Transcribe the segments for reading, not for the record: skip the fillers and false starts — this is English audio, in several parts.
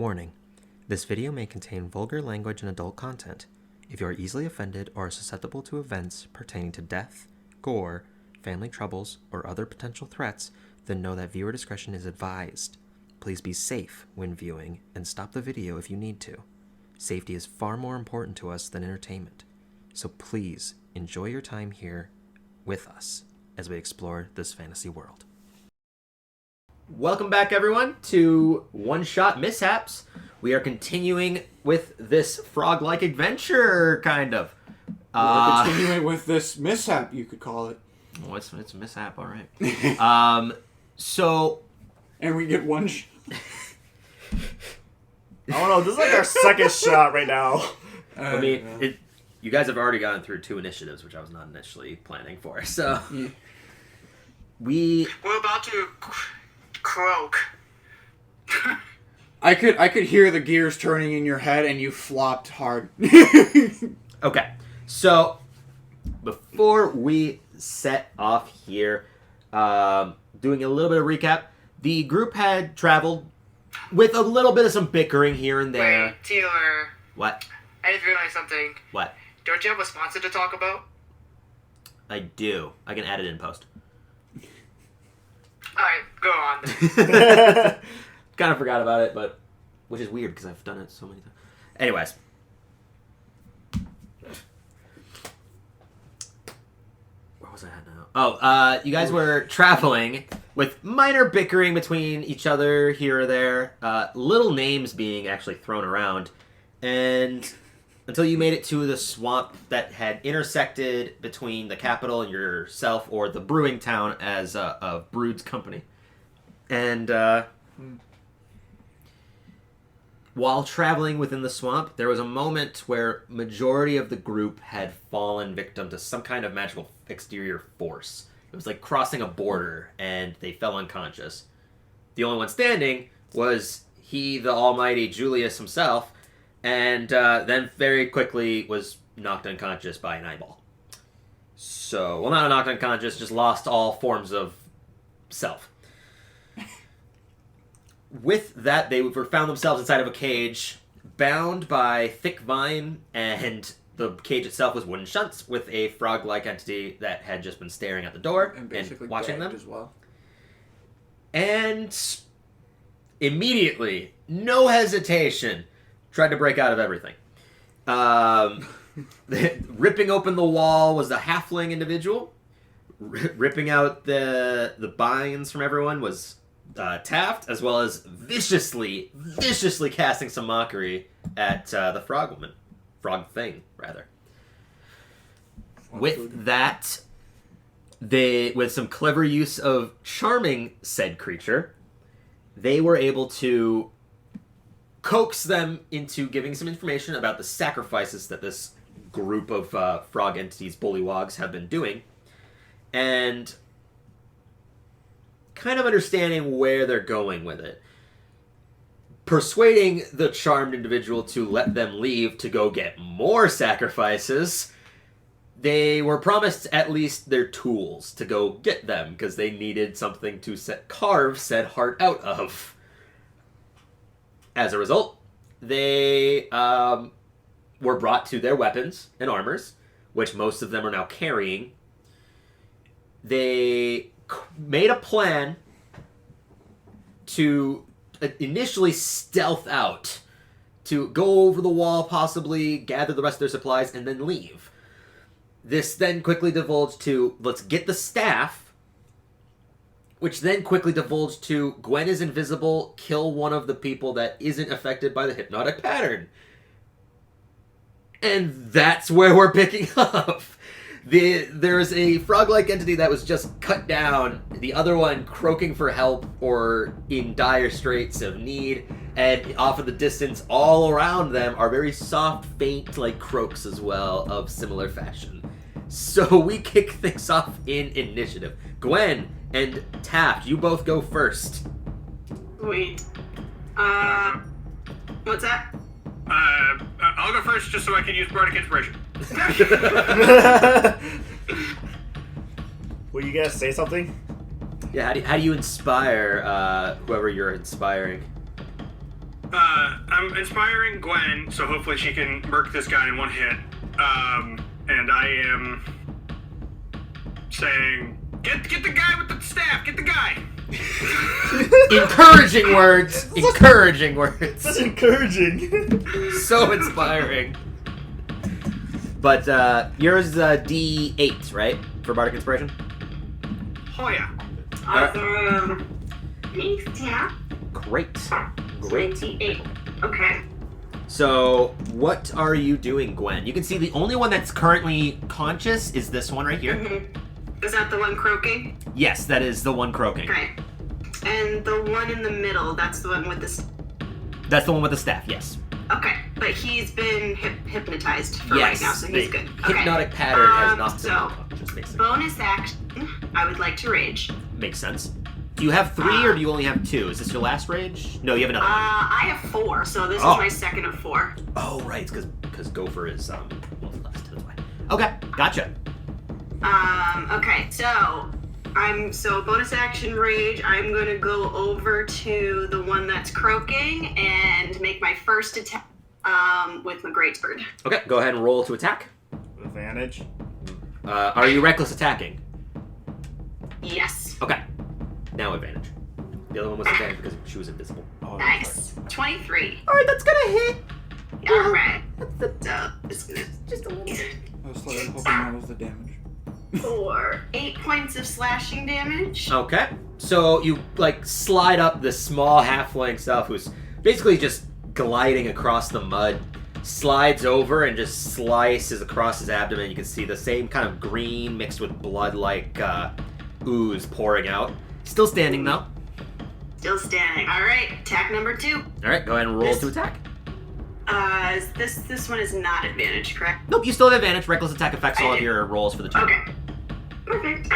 Warning: this video may contain vulgar language and adult content. If you are easily offended or are susceptible to events pertaining to death, gore, family troubles, or other potential threats, then know that viewer discretion is advised. Please be safe when viewing and stop the video if you need to. Safety is far more important to us than entertainment, so please enjoy your time here with us as we explore this fantasy world. Welcome back, everyone, to One-Shot Mishaps. We are continuing with this frog-like adventure, kind of. We're continuing with this mishap, you could call it. Oh, it's a mishap, all right. And we get one I don't know, this is like our second shot right now. You guys have already gone through 2 initiatives, which I was not initially planning for, so... Yeah. We're about to croak. I could hear the gears turning in your head, and you flopped hard. Okay, so before we set off here, doing a little bit of recap, the group had traveled with a little bit of some bickering here and there. Wait, Taylor. What? I just realized something. What? Don't you have a sponsor to talk about? I do. I can add it in post. Alright, go on then. Kind of forgot about it, but which is weird because I've done it so many times. Anyways. Where was I at now? Oh, you guys were traveling with minor bickering between each other here or there. Little names being actually thrown around. And until you made it to the swamp that had intersected between the capital and yourself, or the brewing town as a Brood's company. And while traveling within the swamp, there was a moment where majority of the group had fallen victim to some kind of magical exterior force. It was like crossing a border, and they fell unconscious. The only one standing was the almighty Julius himself, and then very quickly was knocked unconscious by an eyeball. So, well, not knocked unconscious, just lost all forms of self. With that, they found themselves inside of a cage, bound by thick vine, and the cage itself was wooden shut with a frog-like entity that had just been staring at the door and watching them. As well. And immediately, no hesitation, tried to break out of everything. Ripping open the wall was the halfling individual. Ripping out the binds from everyone was Taft, as well as viciously casting some mockery at the frog woman. Frog thing, rather. With that, with some clever use of charming said creature, they were able to coax them into giving some information about the sacrifices that this group of frog entities, bullywogs, have been doing, and kind of understanding where they're going with it. Persuading the charmed individual to let them leave to go get more sacrifices, they were promised at least their tools to go get them, because they needed something to carve said heart out of. As a result, they were brought to their weapons and armors, which most of them are now carrying. They made a plan to initially stealth out, to go over the wall, possibly gather the rest of their supplies, and then leave. This then quickly divulged to, let's get the staff, which then quickly divulged to, Gwen is invisible, kill one of the people that isn't affected by the hypnotic pattern. And that's where we're picking up. There's a frog-like entity that was just cut down, the other one croaking for help or in dire straits of need, and off in the distance, all around them, are very soft, faint, like croaks as well, of similar fashion. So we kick things off in initiative. Gwen and Taft, you both go first. Wait. What's that? I'll go first just so I can use Bardic Inspiration. Were you gonna say something? Yeah, how do you inspire whoever you're inspiring? I'm inspiring Gwen, so hopefully she can murk this guy in one hit. And I am saying, get the guy with the staff, get the guy. Encouraging words. Encouraging words. That's encouraging. So inspiring. But yours is D8, right? For Bardic Inspiration? Oh yeah. Awesome. Thanks, yeah. Great. 28. Okay. So, what are you doing, Gwen? You can see the only one that's currently conscious is this one right here. Mm-hmm. Is that the one croaking? Yes, that is the one croaking. Okay. And the one in the middle, that's the one with the... That's the one with the staff, yes. Okay, but he's been hypnotized for Yes, right now, so he's good. Okay. Hypnotic pattern has not been so, unconscious, basically. bonus action, I would like to rage. Makes sense. Do you have 3 or do you only have 2? Is this your last rage? No, you have another one. I have 4, so this Oh. is my second of 4. Oh, right, it's because Gopher is last to the way. Okay, gotcha. Okay, so bonus action rage, I'm gonna go over to the one that's croaking and make my first attack with my greatsword. Okay, go ahead and roll to attack. Advantage. Are you reckless attacking? Yes. Okay. Now advantage. The other one was advantage because she was invisible. Oh, Nice. 23. Alright, that's gonna hit. Alright. So, it's gonna Just a little bit. I was like, hoping that was the damage. for 8 points of slashing damage. Okay. So you slide up this small halfling stuff who's basically just gliding across the mud, slides over and just slices across his abdomen. You can see the same kind of green mixed with blood like ooze pouring out. Still standing though. Still standing. Alright, attack number 2. Alright, go ahead and roll to attack. This one is not advantage, correct? Nope, you still have advantage. Reckless attack affects all of your rolls for the turn. Okay. Perfect.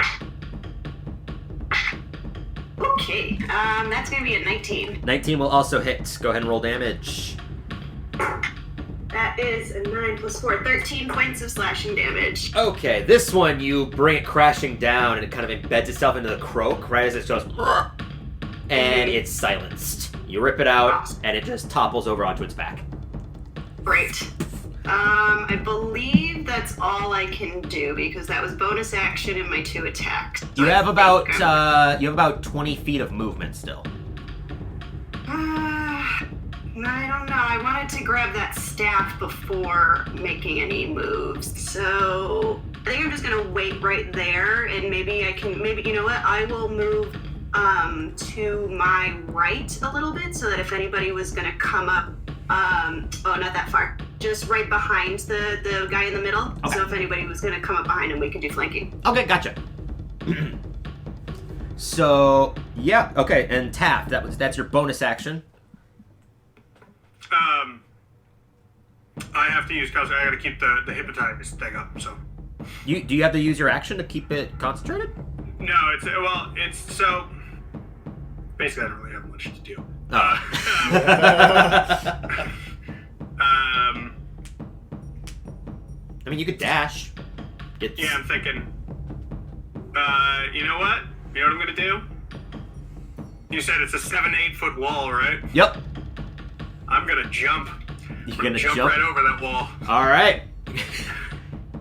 Okay, that's gonna be a 19. 19 will also hit. Go ahead and roll damage. That is a 9 plus 4, 13 points of slashing damage. Okay, this one you bring it crashing down and it kind of embeds itself into the croak right as it goes, and it's silenced. You rip it out and it just topples over onto its back. Great. I believe that's all I can do because that was bonus action in my 2 attacks. You So have I think about 20 feet of movement still. I don't know. I wanted to grab that staff before making any moves. So I think I'm just gonna wait right there and maybe you know what? I will move to my right a little bit so that if anybody was gonna come up not that far. Just right behind the guy in the middle. Okay. So if anybody was gonna come up behind him, we could do flanking. Okay, gotcha. So yeah, okay, and Taft, that's your bonus action. I have to use because I gotta keep the hypnotized thing up. So Do you have to use your action to keep it concentrated? no, it's so basically I don't really have much to do. I mean, you could dash. Yeah, I'm thinking. You know what? You know what I'm gonna do? You said it's a 7-8 foot wall, right? Yep. I'm gonna jump. You're I'm gonna jump right over that wall All right.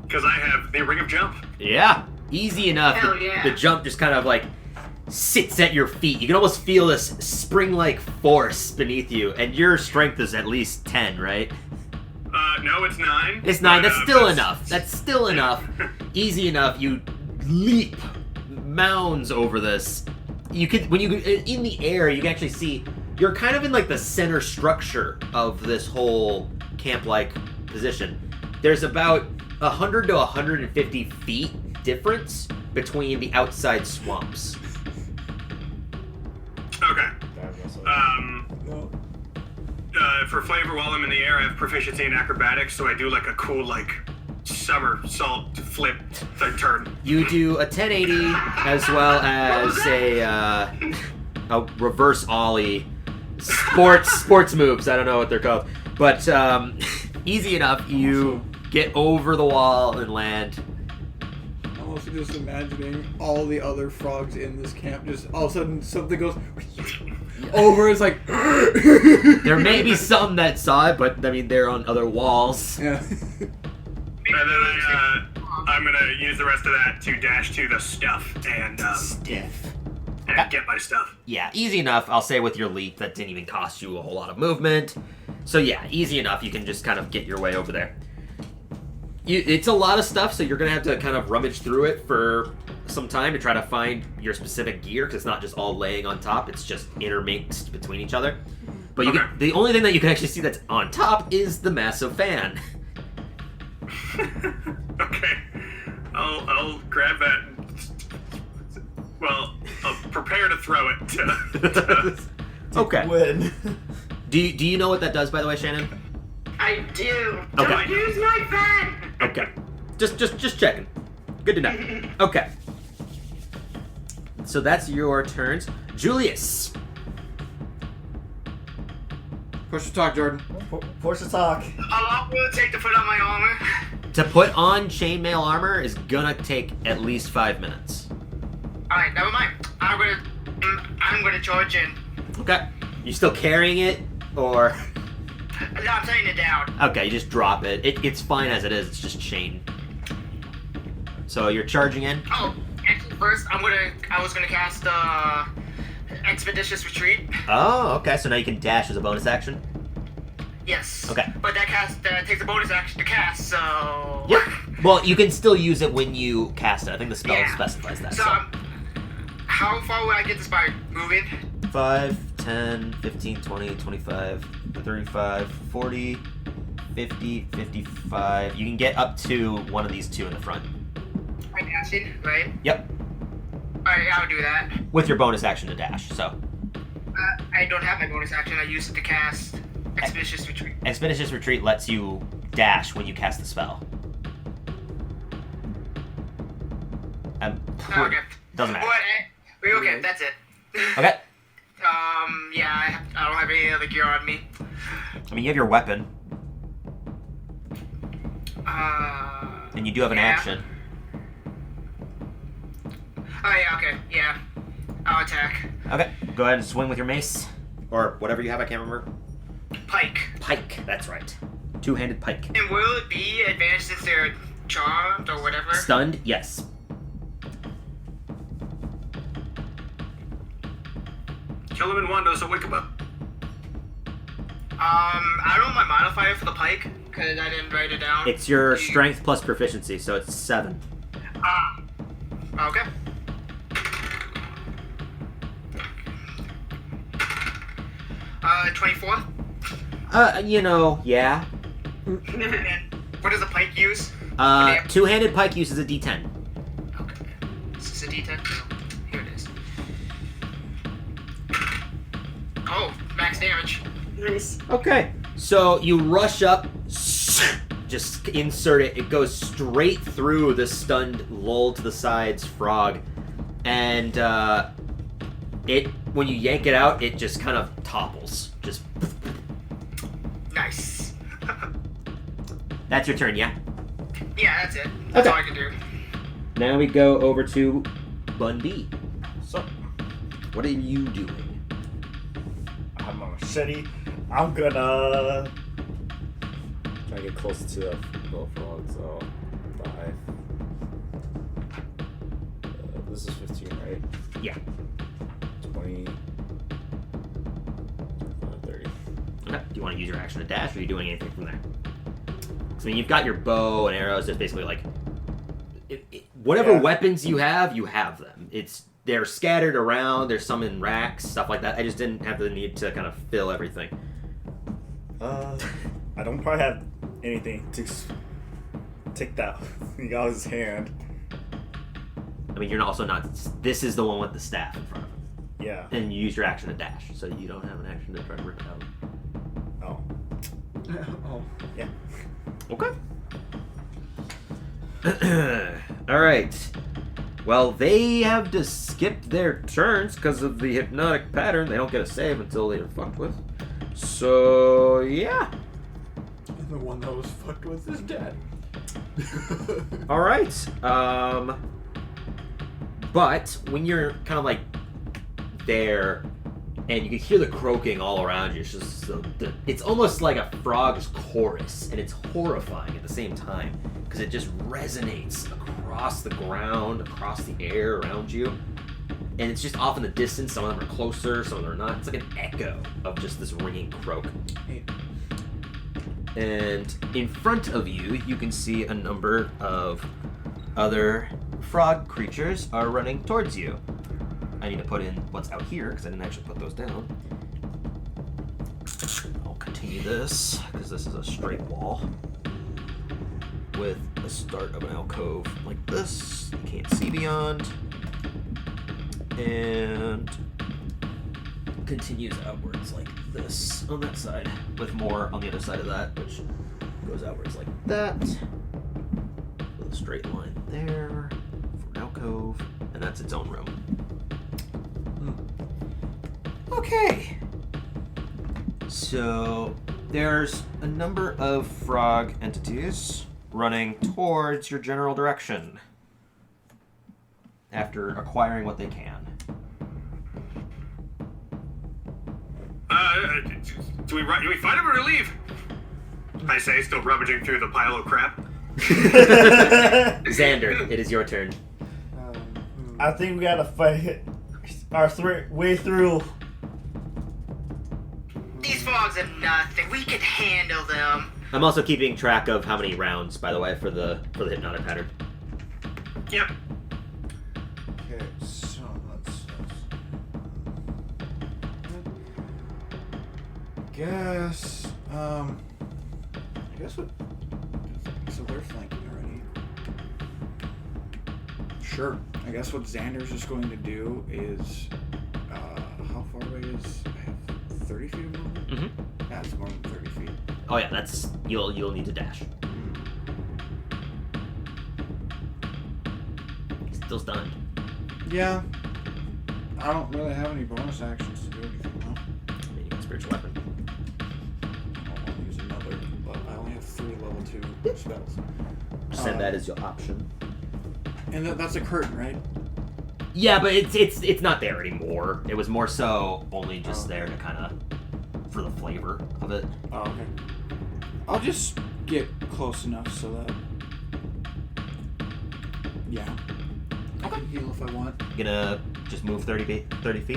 because I have the ring of jump. Yeah. Easy enough. Hell yeah. The jump just kind of sits at your feet. You can almost feel this spring-like force beneath you, and your strength is at least 10, right? No, it's 9. It's 9. but, That's still enough. That's still enough. Easy enough. You leap mounds over this. You could, when you in the air, you can actually see you're kind of in the center structure of this whole camp-like position. There's about 100 to 150 feet difference between the outside swamps. Okay. For flavor, while I'm in the air, I have proficiency in acrobatics, so I do a cool somersault flip turn. You do a 1080 as well as a reverse ollie. Sports moves. I don't know what they're called, but easy enough. You get over the wall and land. I also just imagining all the other frogs in this camp. Just all of a sudden something goes over. It's like There may be some that saw it, but I mean they're on other walls. yeah. And then I'm gonna use the rest of that to dash to the stuff and get my stuff. Yeah, easy enough. I'll say with your leap that didn't even cost you a whole lot of movement. So yeah, easy enough. You can just kind of get your way over there. It's a lot of stuff, so you're gonna have to kind of rummage through it for some time to try to find your specific gear, because it's not just all laying on top. It's just intermixed between each other. But the only thing that you can actually see that's on top is the massive fan. Okay, I'll grab that. Well, I'll prepare to throw it. Okay. Win. Do you know what that does, by the way, Shannon? I do. Okay. Don't use my fan. Okay. Just checking. Good to know. Okay. So that's your turns. Julius. Push to talk, Jordan. Force to talk. How long will it take to put on my armor? To put on chainmail armor is gonna take at least 5 minutes. Alright, never mind. I'm gonna charge in. Okay. You still carrying it, or? No, I'm setting it down. Okay, you just drop it. It's fine as it is. It's just chain. So you're charging in. Oh, actually, first I was gonna cast Expeditious Retreat. Oh, okay. So now you can dash as a bonus action. Yes. Okay. But that takes a bonus action to cast, so. Yep. Well, you can still use it when you cast it. I think the spell specifies that. So, how far will I get this by moving? 5, 10, 15, 20, 25, 35, 40, 50, 55. You can get up to one of these two in the front. By dashing, right? Yep. Alright, I'll do that. With your bonus action to dash, so. I don't have my bonus action. I used it to cast Expeditious Retreat. Expeditious Retreat lets you dash when you cast the spell. Okay. Doesn't matter. Okay, that's it. Okay. Yeah, I don't have any other gear on me. I mean, you have your weapon, and you do have an action. Oh, yeah, okay, yeah. I'll attack. Okay. Go ahead and swing with your mace. Or whatever you have, I can't remember. Pike. Pike, that's right. Two-handed pike. And will it be advantage since they're charmed or whatever? Stunned? Yes. Kill him in one, doesn't wake him up. I don't know my modifier for the pike, because I didn't write it down. It's your strength plus proficiency, so it's 7. Okay. Uh, 24? Yeah. What does a pike use? Two-handed pike uses a d10. Okay. Is this a d10? No. Here it is. Oh, max damage. Nice. Okay. So you rush up, just insert it. It goes straight through the stunned, lulled to the sides frog, and when you yank it out, it just kind of topples. Just. Nice. That's your turn, yeah? Yeah, that's it. That's Okay. all I can do. Now we go over to Bundy. So, What are you doing? I'm a machete. I'm gonna try to get close to the little frog, so 5. This is 15, right? Yeah. 20. 30. Okay. Do you want to use your action to dash, or are you doing anything from there? I mean, you've got your bow and arrows. It's basically like whatever weapons you have them. They're scattered around. There's some in racks, stuff like that. I just didn't have the need to kind of fill everything. I don't probably have anything to take that thing out of his hand. I mean, you're also not. This is the one with the staff in front of him. Yeah. And you use your action to dash, so you don't have an action to try to rip it out. Oh. Oh. Yeah. Okay. All right. Well, they have to skip their turns because of the hypnotic pattern. They don't get a save until they are fucked with. So, yeah. And the one that was fucked with is dead. All right. But when you're kind of like there, and you can hear the croaking all around you, it's just it's almost like a frog's chorus, and it's horrifying at the same time because it just resonates across the ground, across the air around you, and it's just off in the distance. Some of them are closer, some of them are not. It's like an echo of just this ringing croak. And in front of you, you can see a number of other frog creatures are running towards you. I need to put in what's out here because I didn't actually put those down. I'll continue this because this is a straight wall with the start of an alcove like this. You can't see beyond. And continues outwards like this on that side, with more on the other side of that, which goes outwards like that, with a straight line there for an alcove, and that's its own room. Okay, so there's a number of frog entities running towards your general direction after acquiring what they can. Do we fight him or leave? I say, still rummaging through the pile of crap. Xander, it is your turn. I think we gotta fight our way through. These frogs are nothing. We can handle them. I'm also keeping track of how many rounds, by the way, for the hypnotic pattern. Yep. Okay, so let's I guess what? So they're flanking already. Sure. I guess what Xander's just going to do is, how far away is? I have 30 feet of movement. Mm-hmm. That's more than 30 feet. Oh yeah, that's you'll need to dash. Still stunned. Yeah. I don't really have any bonus actions to do anything, though. I mean, you got spiritual weapon. I don't want to use another, but I only have 3 level 2 spells. Send that as your option. And that's a curtain, right? Yeah, but it's not there anymore. It was more so only just there to kind of for the flavor of it. Oh, okay. I'll just get close enough so that. Yeah. I can heal if I want. You gonna just move 30 feet?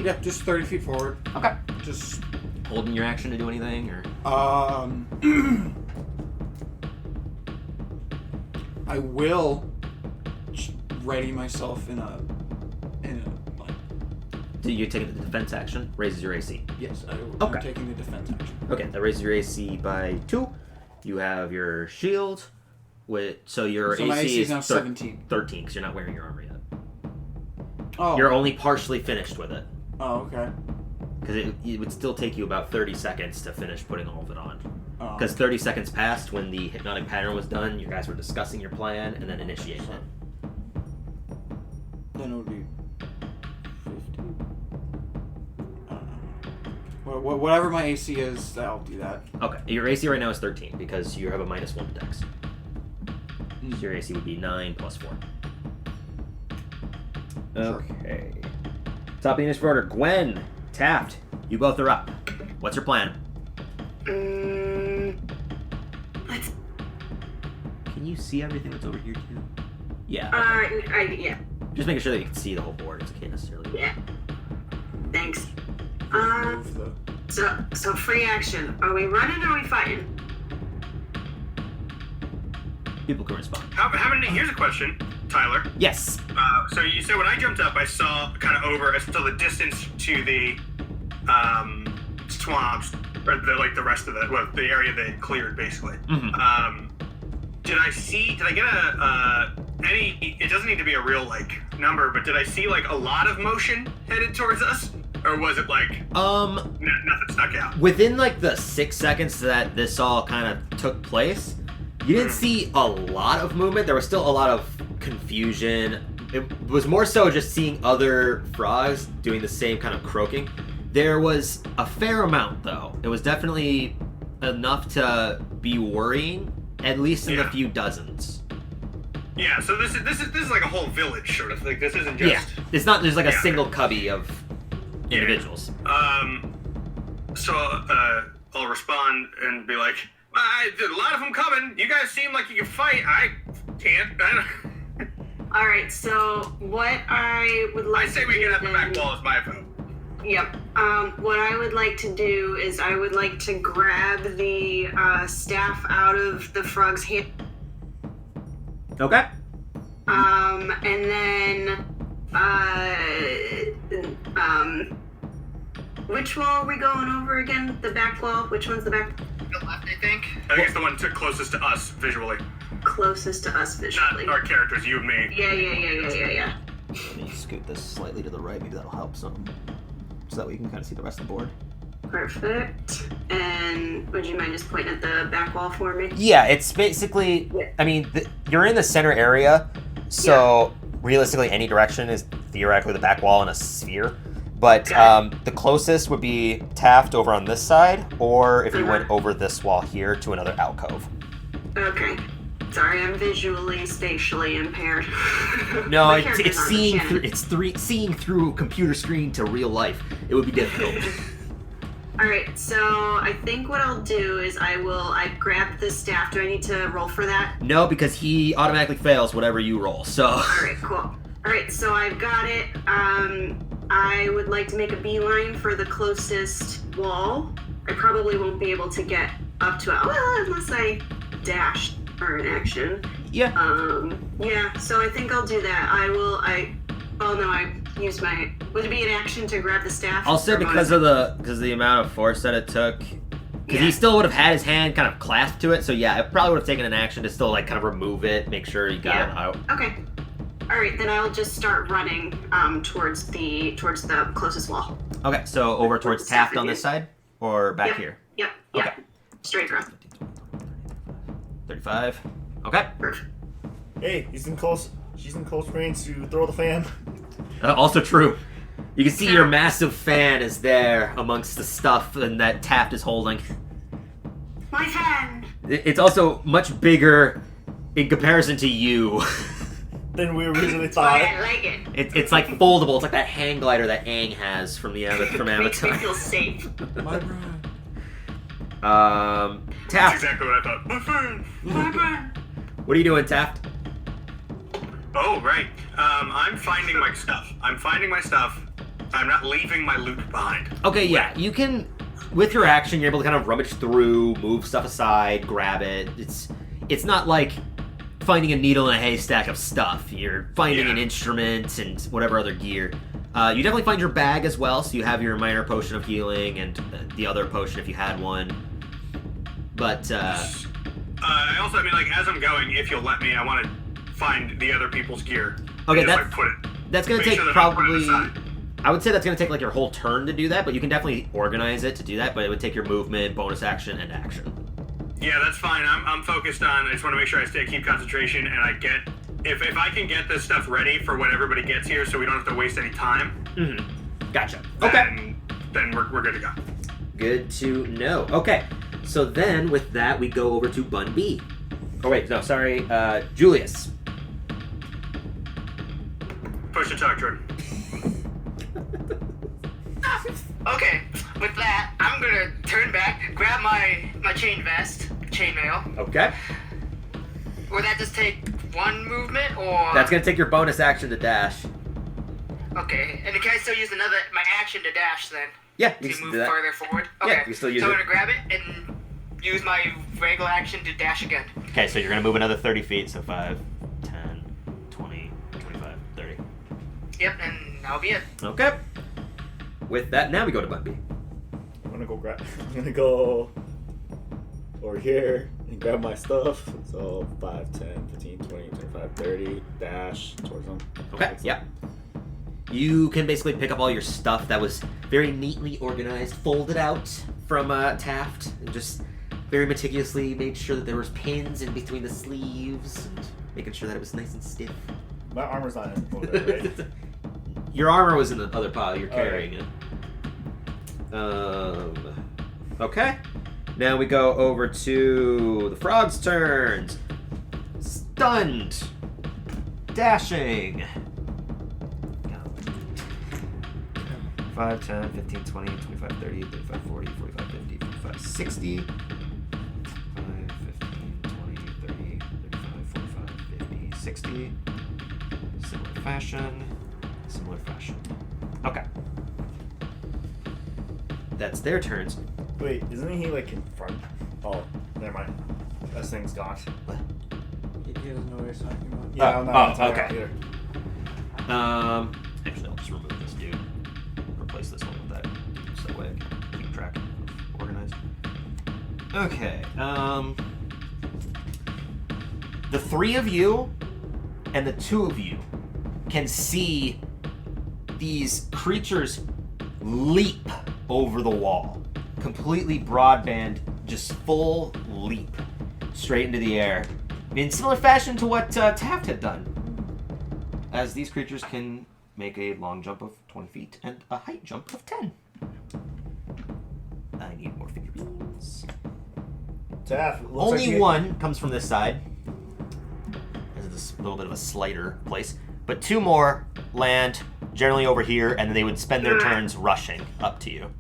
Yeah, just 30 feet forward. Okay. Just. Holding your action to do anything, or? I will ready myself in a like. Do you take the defense action? Raises your AC. Yes, I'm Okay. taking the defense action. Okay, that raises your AC by 2. You have your shield, so your So my AC is now 13 17. because you're not wearing your armor yet. Oh. You're only partially finished with it. Oh, okay. Because it would still take you about 30 seconds to finish putting all of it on. Oh. Because 30 seconds passed when the hypnotic pattern was done, you guys were discussing your plan, and then initiating it. Then it would be 50. I don't know. Whatever my AC is, I'll do that. Okay, your AC right now is 13 because you have a -1 to dex. So your AC would be 9 plus 4. Okay. Top of the initiative order. Gwen, Taft, you both are up. What's your plan? Let's. Can you see everything that's over here too? Yeah. Yeah. Just making sure that you can see the whole board. It can't necessarily. Yeah. Thanks. Move the. So free action. Are we running or are we fighting? People can respond. Here's a question, Tyler. Yes. So you said when I jumped up, I saw I saw the distance to the swamps, or the rest of the area they had cleared, basically. Mm-hmm. Did I get any? It doesn't need to be a real number, but did I see a lot of motion headed towards us, or was it nothing stuck out? Within the 6 seconds that this all kind of took place, you didn't see a lot of movement. There was still a lot of confusion. It was more so just seeing other frogs doing the same kind of croaking. There was a fair amount, though. It was definitely enough to be worrying, at least in a few dozens. Yeah, so this is like a whole village sort of thing. This isn't just. Yeah, it's not just like a Yeah. single cubby of individuals. So I'll respond and be like, there's a lot of them coming. You guys seem like you can fight. I can't. All right. So what I would like. I say to we do get at the back then- wall is my vote. Yep. What I would like to do is I would like to grab the staff out of the frog's hand. Okay. And then, which wall are we going over again? The back wall? Which one's the back? The left, I think. I think it's the one closest to us visually. Closest to us visually. Not our characters, you and me. Yeah. Let me scoot this slightly to the right. Maybe that'll help some. So that way you can kind of see the rest of the board. Perfect. And would you mind just pointing at the back wall for me? Yeah, it's basically, I mean, you're in the center area, so realistically any direction is theoretically the back wall in a sphere. But the closest would be Taft over on this side, or if you went over this wall here to another alcove. Okay. Sorry, I'm visually, spatially impaired. No, My it's character's not seeing Shannon. through seeing through a computer screen to real life. It would be difficult. All right, so I think what I'll do is I grab the staff. Do I need to roll for that? No, because he automatically fails whatever you roll. So. All right, cool. All right, so I've got it. I would like to make a beeline for the closest wall. I probably won't be able to get up to it. Well, unless I dash for an action. Yeah. Yeah, so I think I'll do that. I use my. Would it be an action to grab the staff? I'll say Or because of the amount of force that it took, because he still would have had his hand kind of clasped to it. So yeah, it probably would have taken an action to still like kind of remove it, make sure you got it out. Okay. All right, then I'll just start running towards the closest wall. Okay, so over towards Taft on this side, or back Yep. here. Yep. Okay. Straight across. 35. Okay. Perfect. Hey, she's in close range to throw the fan. Also true. You can see your massive fan is there amongst the stuff and that Taft is holding. My fan. It's also much bigger in comparison to you. Than we originally I thought. like it. It's like foldable. It's like that hang glider that Aang has from from Makes me Avatar. feel safe. My brand. That's Taft, exactly what I thought. My friend. My fan. what are you doing, Taft? Oh, right. I'm finding my stuff. I'm not leaving my loot behind. Okay, yeah, you can, with your action, you're able to kind of rummage through, move stuff aside, grab it. It's not like finding a needle in a haystack of stuff. You're finding an instrument and whatever other gear. You definitely find your bag as well, so you have your minor potion of healing and the other potion if you had one. But, I also, as I'm going, if you'll let me, I want to find the other people's gear. Okay, and just, that's- put it. that's going to Make take sure that I put it probably... aside. I would say that's going to take like your whole turn to do that, but you can definitely organize it to do that, but it would take your movement, bonus action, and action. Yeah, that's fine. I'm focused on. I just want to make sure I keep concentration, and I get if I can get this stuff ready for when everybody gets here, so we don't have to waste any time. Mm-hmm. Gotcha. Okay. Then we're good to go. Good to know. Okay. So then, with that, we go over to Bun B. Oh wait, no, sorry, Julius. Push the talk, Jordan. Okay, with that, I'm gonna turn back, grab my chain vest, chainmail. Okay. Will that just take one movement, or? That's gonna take your bonus action to dash. Okay, and can I still use my action to dash then? Yeah, To you can move do that. further forward? Yeah, Okay, you can still use so it. I'm gonna grab it and use my regular action to dash again. Okay, so you're gonna move another 30 feet, so 5, 10, 20, 25, 30. Yep, and that'll be it. Okay. With that, now we go to Bun B. I'm gonna go over here and grab my stuff. So 5, 10, 15, 20, 25, 30, dash towards them. Okay, yeah. You can basically pick up all your stuff that was very neatly organized, folded out from Taft, and just very meticulously made sure that there was pins in between the sleeves, and making sure that it was nice and stiff. My armor's not in over there, right? Your armor was in the other pile. You're All right. carrying it. Okay. Now we go over to the frog's turns. Stunned. dashing. 5, 10, 15, 20, 25, 30, 35, 40, 45, 50, 55, 60. 5, 15, 20, 30, 35, 45, 50, 60. Similar fashion. Okay. That's their turns. Wait, isn't he like in front? Oh, never mind. That thing's gone. What? He doesn't know what he's talking about. Yeah, I'm not okay. either. Actually, I'll just remove this dude. Replace this one with that. So that way I can keep track of organized. Okay. The 3 of you and the 2 of you can see these creatures leap over the wall. Completely broadband, just full leap straight into the air. In similar fashion to what Taft had done. As these creatures can make a long jump of 20 feet and a height jump of 10. I need more figurines. Taff, looks Only like one comes from this side. This is this little bit of a slighter place. But 2 more land generally over here, and then they would spend their turns rushing up to you.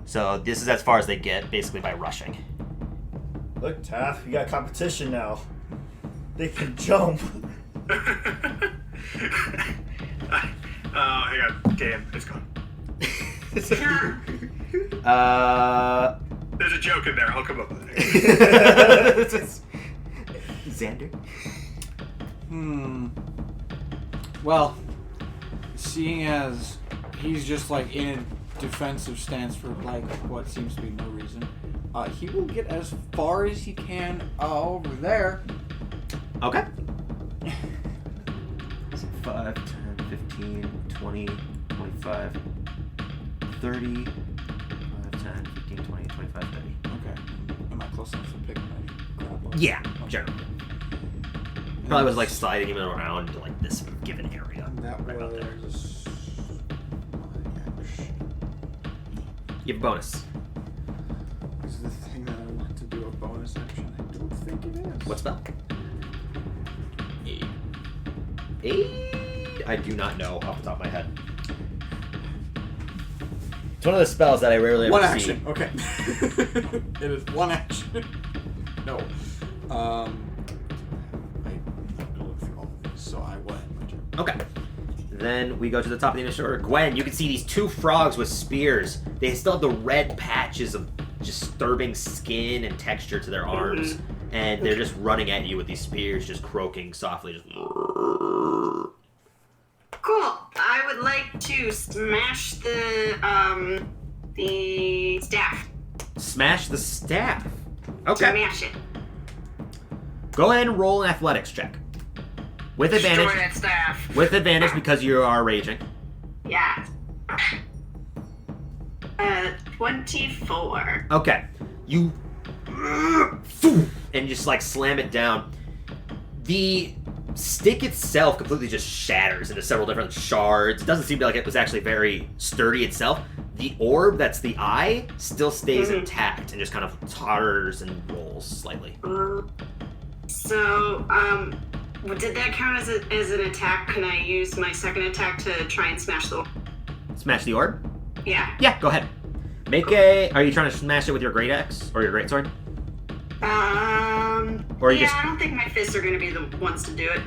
So this is as far as they get, basically by rushing. Look, Taff, you got competition now. They can jump. Hang on. Damn, it's gone. There's a joke in there. I'll come up with it. Xander? Well, seeing as he's just like in a defensive stance for like what seems to be no reason, he will get as far as he can over there. Okay. 5, 10, 15, 20, 25, 30, 5, 10, 15, 20, 25, 30. Okay. Am I close enough to pick my grapple? Yeah, generally. Probably was like sliding him around to like this given area. That right about there. was my action. You have a bonus. Is the thing that I want to do a bonus action? I don't think it is. What spell? Aid? I do not know off the top of my head. It's one of the spells that I rarely ever One see. action. Okay. It is one action. No. I have to look through all of these, so I will end my turn. Okay. Then we go to the top of the initial order. Gwen, you can see these 2 frogs with spears. They still have the red patches of disturbing skin and texture to their arms. And they're just running at you with these spears, just croaking softly. Just... Cool. I would like to smash the staff. Smash the staff. Okay. Smash it. Go ahead and roll an athletics check. With advantage. Destroy that staff. With advantage because you are raging. Yeah. 24. Okay. You and just like slam it down. The stick itself completely just shatters into several different shards. It doesn't seem like it was actually very sturdy itself. The orb that's the eye still stays intact and just kind of totters and rolls slightly. So, did that count as an attack? Can I use my second attack to try and smash the orb? Smash the orb? Yeah. Yeah, go ahead. Make a... Are you trying to smash it with your great axe or your great sword? Or you yeah, just... I don't think my fists are going to be the ones to do it.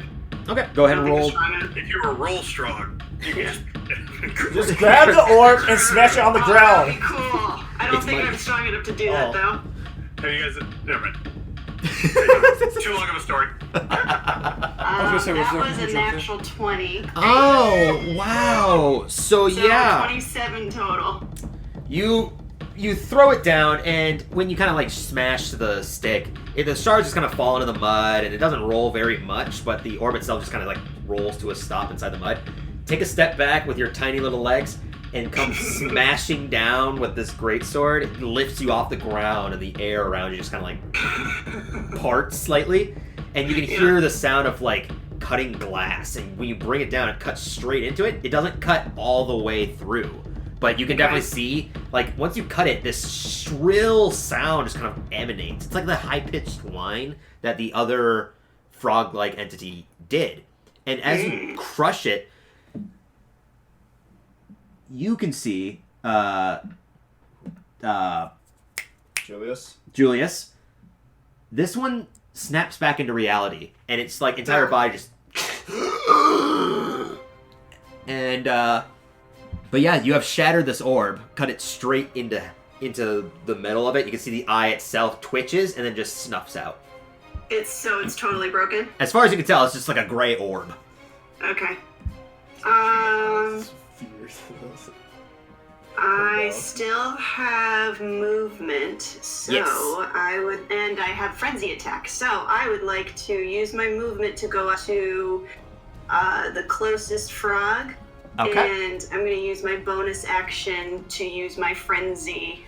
Okay, go ahead and I don't think roll. I'm strong enough. If you were roll strong, you could Just grab the orb and smash it on the ground. That'd be cool. I don't It's think mighty. I'm strong enough to do that, though. Have you guys... Never mind. Too long of a story. gonna say, was That there was a a jump natural 20. Oh, wow. So yeah. 27 total. You throw it down, and when you kind of like smash the stick, the shards just kind of fall into the mud, and it doesn't roll very much, but the orb itself just kind of like rolls to a stop inside the mud. Take a step back with your tiny little legs, and come smashing down with this greatsword. It lifts you off the ground, and the air around you just kind of like parts slightly, and you can hear the sound of like cutting glass. And when you bring it down, it cuts straight into it. It doesn't cut all the way through, but you can definitely see, like, once you cut it, this shrill sound just kind of emanates. It's like the high-pitched whine that the other frog-like entity did. And as you crush it, you can see Julius. This one snaps back into reality, and its like entire body just and but yeah, you have shattered this orb, cut it straight into the middle of it. You can see the eye itself twitches and then just snuffs out. It's totally broken? As far as you can tell, it's just like a gray orb. Okay. I still have movement, so yes. and I have frenzy attack, so I would like to use my movement to go up to the closest frog. Okay. And I'm going to use my bonus action to use my frenzy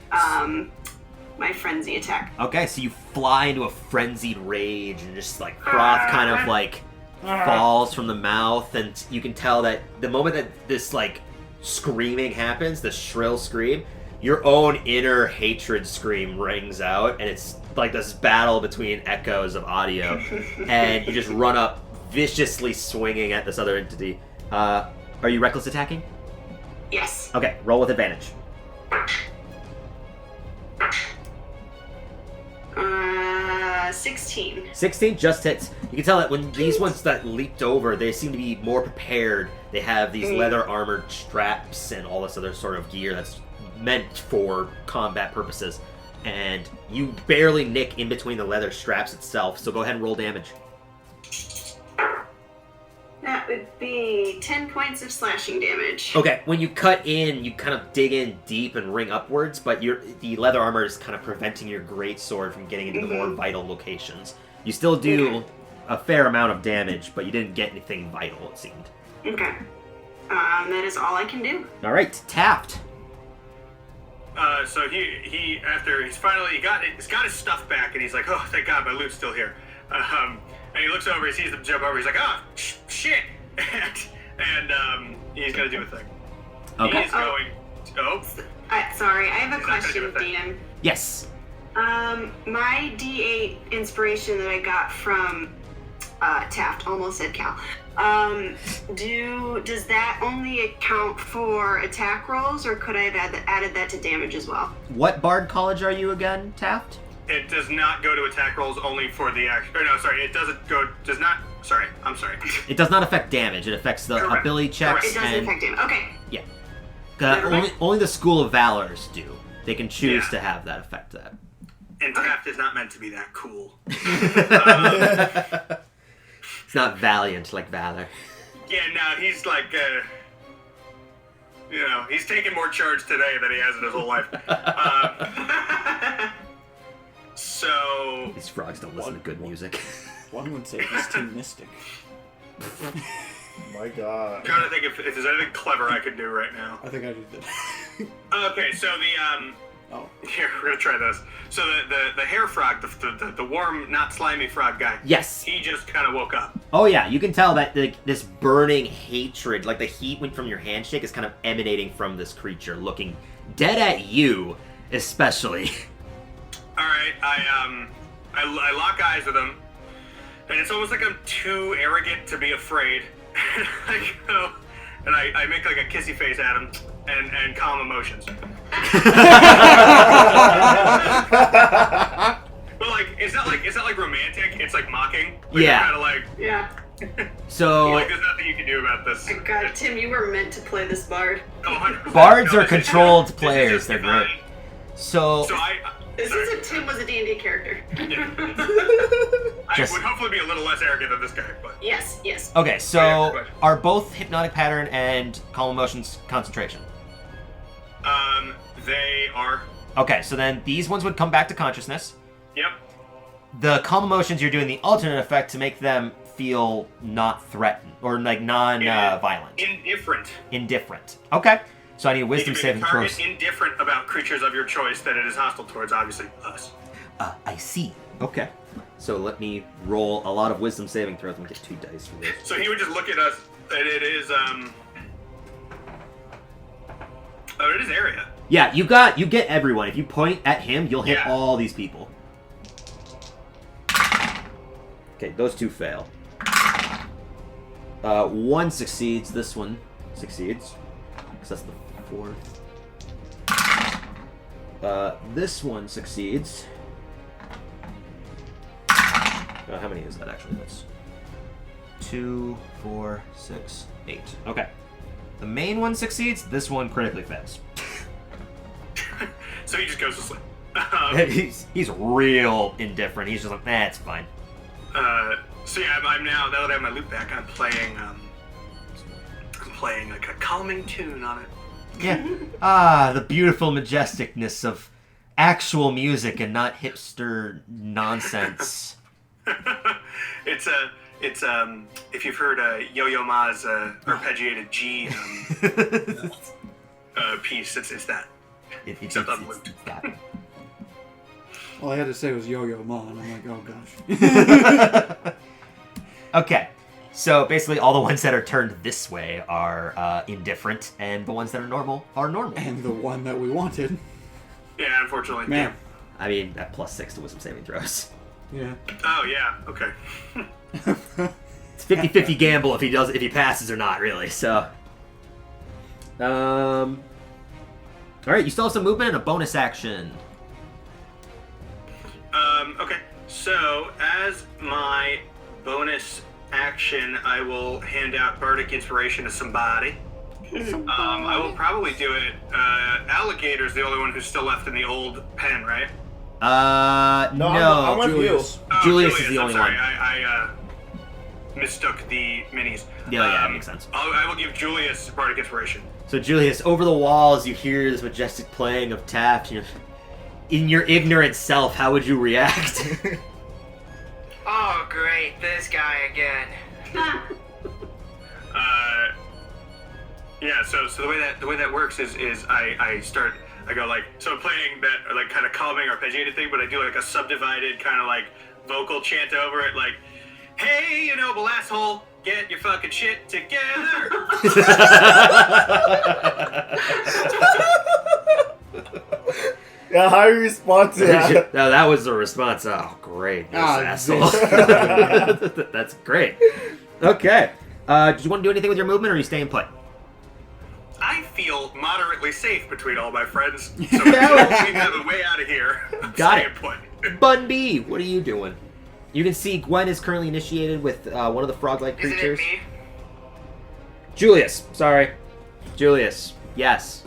attack. Okay, so you fly into a frenzied rage and just like froth kind of like falls from the mouth, and you can tell that the moment that this like screaming happens, the shrill scream, your own inner hatred scream rings out, and it's like this battle between echoes of audio, and you just run up viciously swinging at this other entity. Are you reckless attacking? Yes. Okay, roll with advantage. 16. 16 just hits. You can tell that when these ones that leaped over, they seem to be more prepared. They have these leather armored straps and all this other sort of gear that's meant for combat purposes. And you barely nick in between the leather straps itself, so go ahead and roll damage. That would be 10 points of slashing damage. Okay, when you cut in, you kind of dig in deep and ring upwards, but the leather armor is kind of preventing your greatsword from getting into the more vital locations. You still do a fair amount of damage, but you didn't get anything vital, it seemed. Okay. That is all I can do. All right, Taft. So he after he's got his stuff back, and he's like, oh, thank God, my loot's still here. And he looks over, he sees them jump over, he's like, oh, shit! and he's gonna do a thing. Okay. He's going to... Sorry, I have a He's not gonna question, do a thing. DM. Yes. My D8 inspiration that I got from Taft, almost said Cal. Does that only account for attack rolls, or could I have added that to damage as well? What bard college are you again, Taft? It does not go to attack rolls, only for the action. Or no, sorry, it doesn't go. Does not. Sorry, I'm sorry. It does not affect damage. It affects the Correct. ability checks. It doesn't affect damage. Okay. Yeah. Only the School of Valors do. They can choose to have that affect that. And Taft is not meant to be that cool. It's not valiant like Valor. Yeah, no, he's like, he's taken more charge today than he has in his whole life. So... These frogs don't listen to good music. One would say he's too mystic. My God. I'm trying to think if there's anything clever I could do right now. I think I just did. Okay, so here, we're gonna try this. So the hair frog, the warm, not slimy frog guy. Yes. He just kind of woke up. Oh yeah, you can tell that this burning hatred, like the heat went from your handshake, is kind of emanating from this creature, looking dead at you, especially. All right, I lock eyes with him, and it's almost like I'm too arrogant to be afraid. I go, and I make like a kissy face at him, and calm emotions. But like, it's not like romantic. It's like mocking. Like, yeah. Kind of like. Yeah. So. Like, there's nothing you can do about this. Oh God, Tim, you were meant to play this bard. Oh, 100%. Bards are this is controlled just players. They're divine. great. So This is if Tim was a D&D character. I Just- would hopefully be a little less arrogant than this guy, but Yes. Okay, so Yeah, are both hypnotic pattern and calm emotions concentration? they are. Okay, so then these ones would come back to consciousness. Yep. The calm emotions, you're doing the alternate effect to make them feel not threatened or like non-violent. Indifferent. Okay, so I need a wisdom saving throw. Target indifferent about creatures of your choice that it is hostile towards, obviously us. I see. Okay. So let me roll a lot of wisdom saving throws and get 2 dice for this. So he would just look at us, and it is Oh, it is area. Yeah, you get everyone. If you point at him, you'll hit all these people. Okay, those 2 fail. One succeeds. This one succeeds. Because that's the fourth. This one succeeds. How many is that actually? That's 2, 4, 6, 8. Okay. The main one succeeds. This one critically fails. So he just goes to sleep. He's real indifferent. He's just like, it's fine. So yeah, I'm now that I have my loop back, I'm playing like a calming tune on it. Yeah. The beautiful majesticness of actual music and not hipster nonsense. It's if you've heard Yo-Yo Ma's arpeggiated G piece, it's that. It's that. All I had to say was Yo-Yo Ma, and I'm like, oh gosh. Okay. So basically all the ones that are turned this way are indifferent, and the ones that are normal are normal. And the one that we wanted. Yeah, unfortunately. Man. I mean, at +6 to wisdom saving throws. Yeah. Oh yeah, okay. It's 50-50 gamble if he passes or not, really. So, all right, you still have some movement and a bonus action. Okay. So as my bonus action, I will hand out bardic inspiration to somebody. I will probably do it. Alligator's the only one who's still left in the old pen, right? No, I'm with Julius. you. Oh, Julius is the only I'm sorry, one. I mistook the minis. Yeah, that makes sense. I will give Julius bardic inspiration. So Julius, over the walls, you hear this majestic playing of taps. In your ignorant self, how would you react? Oh, great, this guy again. Yeah. So the way that works is I go like, so I'm playing that like kind of calming arpeggiated thing, but I do like a subdivided kind of like vocal chant over it, like, "Hey, you noble asshole, get your fucking shit together." Yeah, how do you respond to that? No, that was the response. Oh, great. This asshole. That's great. Okay. Do you want to do anything with your movement, or are you staying put? I feel moderately safe between all my friends, so we have a way out of here. Got Stay it. put. Bun B, what are you doing? You can see Gwen is currently initiated with one of the frog-like Isn't creatures. it me? Julius, sorry. Julius, yes.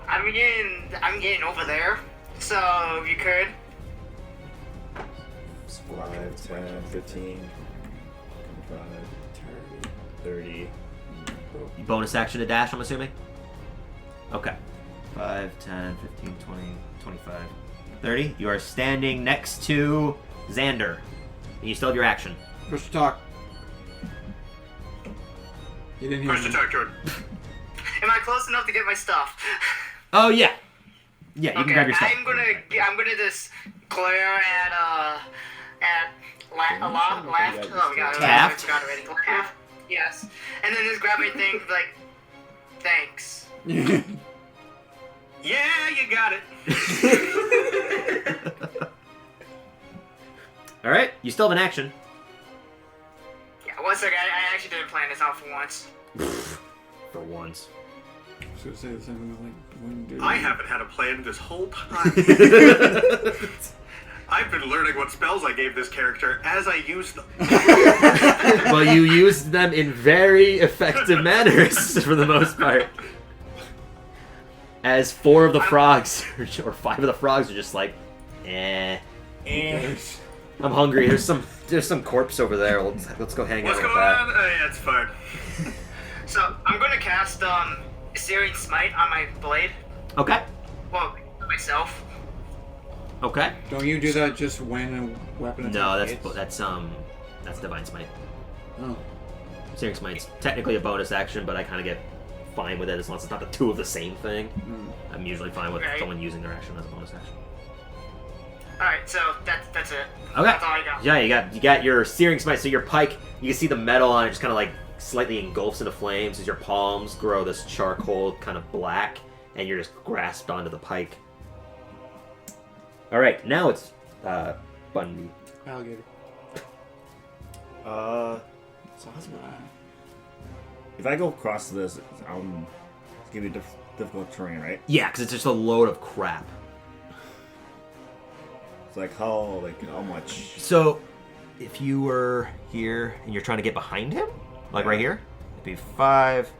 I'm getting over there. So if you could. 5, 10, 15, 25, 30. Bonus action to dash, I'm assuming? Okay. 5, 10, 15, 20, 25, 30. You are standing next to Xander. And you still have your action. Push to talk. You didn't hear Push me. to talk, Jordan. Am I close enough to get my stuff? Oh, yeah. Yeah, you can grab your stuff. I'm gonna just glare at left. Oh god, Taft? I forgot already. Taft. Yes. And then just grab my thing, like, thanks. Yeah, you got it. All right, you still have an action. Yeah, one second. I actually didn't plan this out for once. For once. I was gonna say the same thing. Like, wouldn't do I that. haven't had a plan this whole time. I've been learning what spells I gave this character as I used them. Well, you used them in very effective manners for the most part. As 4 of the frogs, or 5 of the frogs are just like, I'm hungry. There's some corpse over there. Let's go hang What's out going with that. on? Yeah, it's fine. So I'm gonna cast Searing Smite on my blade. Okay. Well, myself. Okay. Don't you do that just when a weapon attack No, hits? that's Divine Smite. Oh. Searing Smite's technically a bonus action, but I kind of get fine with it as long as it's not the 2 of the same thing. I'm usually fine with Right. someone using their action as a bonus action. Alright, so that's it. Okay. That's all I got. Yeah, you got your Searing Smite. So your pike, you can see the metal on it just kind of like slightly engulfs into flames as your palms grow this charcoal kind of black, and you're just grasped onto the pike. All right, now it's Bundy. Alligator. So If I go across this, it's gonna be difficult terrain, right? Yeah, because it's just a load of crap. It's like how much? So, if you were here and you're trying to get behind him, like right here, it'd be 5,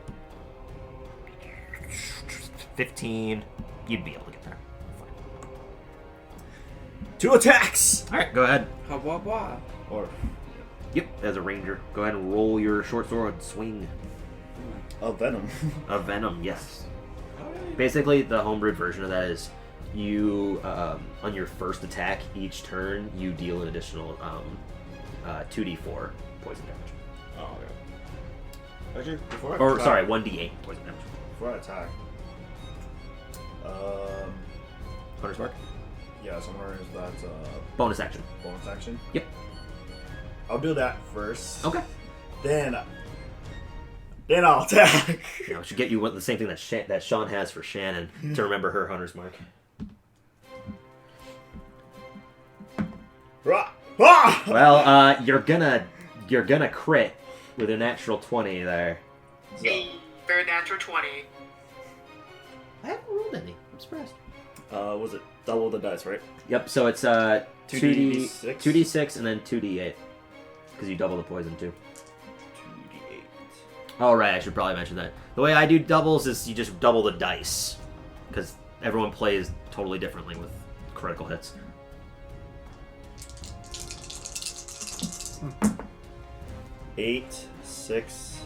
15. You'd be able to get there. Fine. 2 attacks. All right, go ahead. Or Yep, as a ranger, go ahead and roll your short sword swing. a venom. A venom, yes. Basically, the homebrewed version of that is you, on your first attack each turn, you deal an additional 2d4 poison damage. Oh, okay. Actually, before I Or, attack, sorry, 1d8 poison damage. Before I attack, Hunter's Mark? yeah, somewhere is that Bonus action. bonus action. Yep. I'll do that first. Okay. Then I'll attack. You know, should get you the same thing that Sean has for Shannon to remember her Hunter's Mark. Rah! Ah! Well, you're gonna crit with a natural 20 there. Very natural 20. I haven't rolled any. I'm surprised. Was it double the dice, right? Yep. So it's 2d6, 2d6 and then 2d8 because you double the poison too. 2d8. Oh right, I should probably mention that. The way I do doubles is you just double the dice because everyone plays totally differently with critical hits. Eight, 6,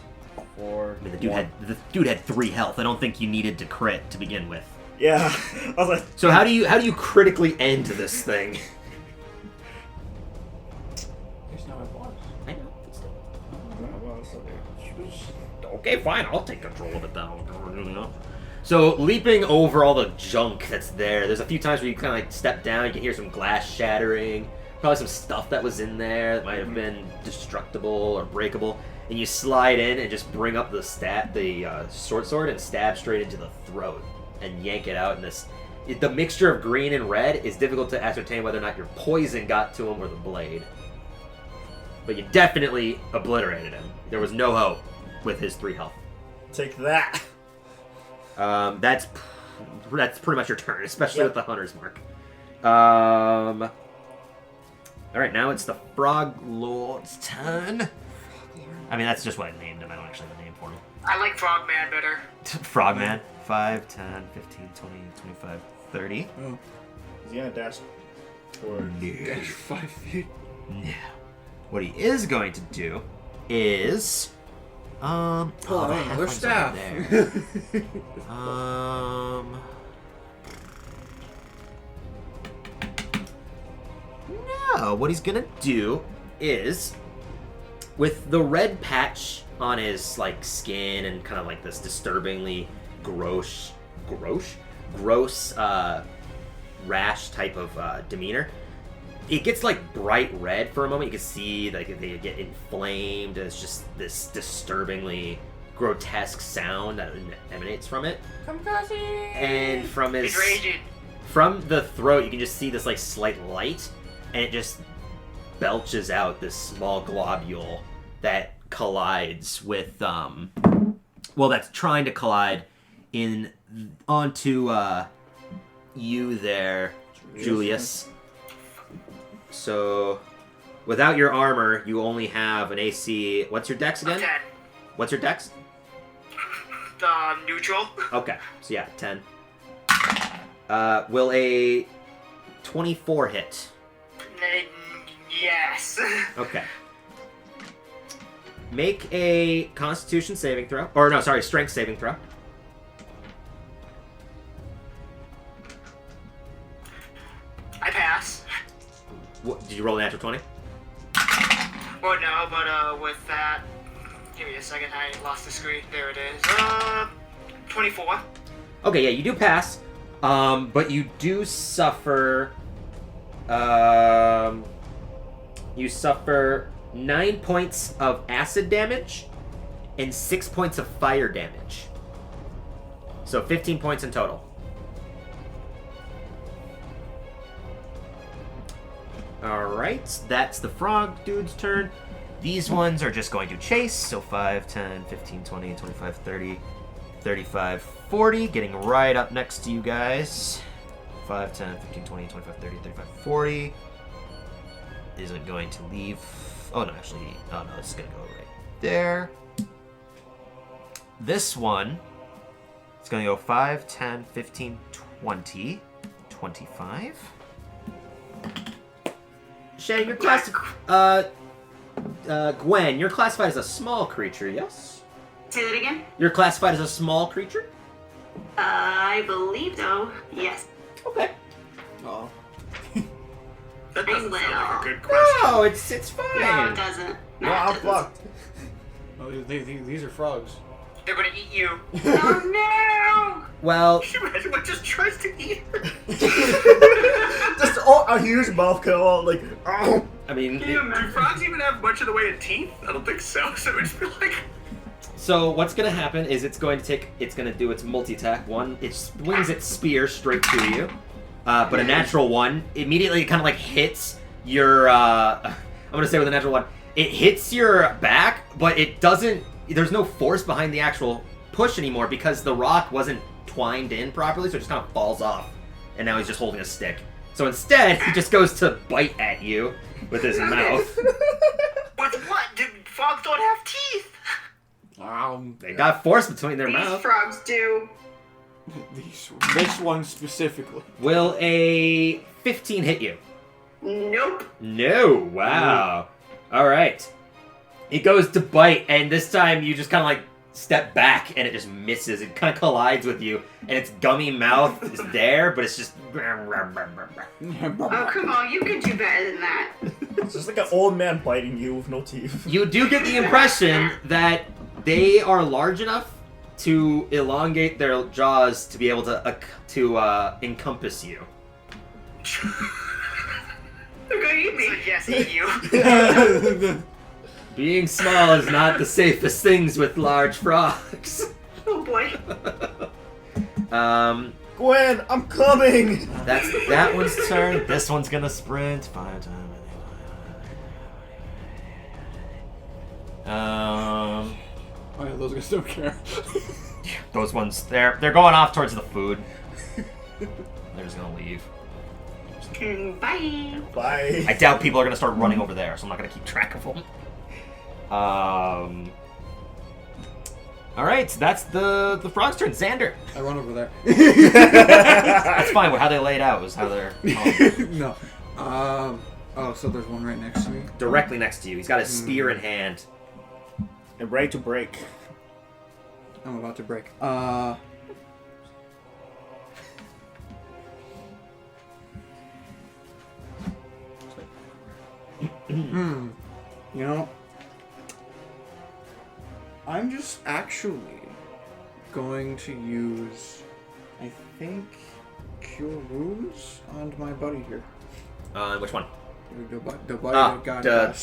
4. I mean, the dude had 3 health. I don't think you needed to crit to begin with. Yeah, I was like. So how do you critically end this thing? It's not a boss. I know. But still. Well, it's okay. Okay, fine. I'll take control of it then. So leaping over all the junk that's there, there's a few times where you kind of like step down. You can hear some glass shattering. Probably some stuff that was in there that might have been destructible or breakable, and you slide in and just bring up the short sword and stab straight into the throat and yank it out. And the mixture of green and red is difficult to ascertain whether or not your poison got to him or the blade, but you definitely obliterated him. There was no hope with his 3 health. Take that. That's pretty much your turn, especially with the Hunter's Mark. All right, now it's the Frog Lord's turn. I mean, that's just what I named him. I don't actually have a name for him. I like Frogman better. Frogman. 5, 10, 15, 20, 25, 30. Oh. Is he gonna dash toward? Dash 5 feet. Yeah. What he is going to do is... Pull out the another headphones staff. over there. No, what he's gonna do is, with the red patch on his like skin and kind of like this disturbingly gross rash type of demeanor, it gets like bright red for a moment. You can see like they get inflamed, and it's just this disturbingly grotesque sound that emanates from it. And from his He's raging. from the throat, you can just see this like slight light, and it just belches out this small globule that collides with that's trying to collide onto you there, Julius. So without your armor, you only have an AC. What's your dex again? 10. What's your dex? Neutral. Okay, so yeah, 10. Will a 24 hit? Yes. Okay. Make a Constitution saving throw. Or no, sorry, Strength saving throw. I pass. What, did you roll a natural 20? Well, no, but with that, give me a second. I lost the screen. There it is. 24. Okay, yeah, you do pass. But you do suffer. You suffer 9 points of acid damage and 6 points of fire damage. So 15 points in total. Alright, that's the frog dude's turn. These ones are just going to chase, so 5, 10, 15, 20, 25, 30, 35, 40, getting right up next to you guys. 5, 10, 15, 20, 25, 30, 35, 40. Isn't going to leave. Oh, no, actually. Oh, no, it's going to go right there. This one is going to go 5, 10, 15, 20, 25. Shannon, you're Gwen, you're classified as a small creature, yes? Say that again? You're classified as a small creature? I believe so. Yes. Okay. Oh. That doesn't I'm sound like little. a good question. No, it's fine. No, it doesn't. No, I'm fucked. Oh, these are frogs. They're gonna eat you. Oh no! Well, Can you imagine what just tries to eat her? Just a huge mouth come out like, oh. I mean, Do frogs even have much of the way of teeth? I don't think so. So it would just be like... so what's gonna happen is it's gonna do its multi-attack. One, it swings its spear straight to you, but a natural one immediately kind of like hits your. I'm gonna say with a natural one, it hits your back, but it doesn't. There's no force behind the actual push anymore because the rock wasn't twined in properly, so it just kind of falls off, and now he's just holding a stick. So instead, he just goes to bite at you with his mouth. With what? Do frogs don't have teeth? They got force between their These mouth. frogs do. This one specifically. Will a 15 hit you? Nope. No. Wow. All right. It goes to bite, and this time you just kind of like step back, and it just misses. It kind of collides with you, and its gummy mouth is there, but it's just. Oh, come on. You could do better than that. It's just like an old man biting you with no teeth. You do get the impression that they are large enough to elongate their jaws to be able to encompass you. They're going to eat me. So yes, eat you. Being small is not the safest things with large frogs. Oh, boy. Gwen, I'm coming! That's that one's turn. This one's gonna sprint 5 times. Oh yeah, those guys don't care. Those ones, they're going off towards the food. They're just gonna leave. Bye. Bye. I doubt people are gonna start running over there, so I'm not gonna keep track of them. All right, so that's the frog's turn. Xander. I run over there. That's fine. How they laid out was how they're No. Oh, so there's one right next to me. directly next to you. He's got his spear in hand. And ready to break. I'm about to break. You know, I'm just actually going to use, I think, Cure Wounds on my buddy here. Which one? The buddy that got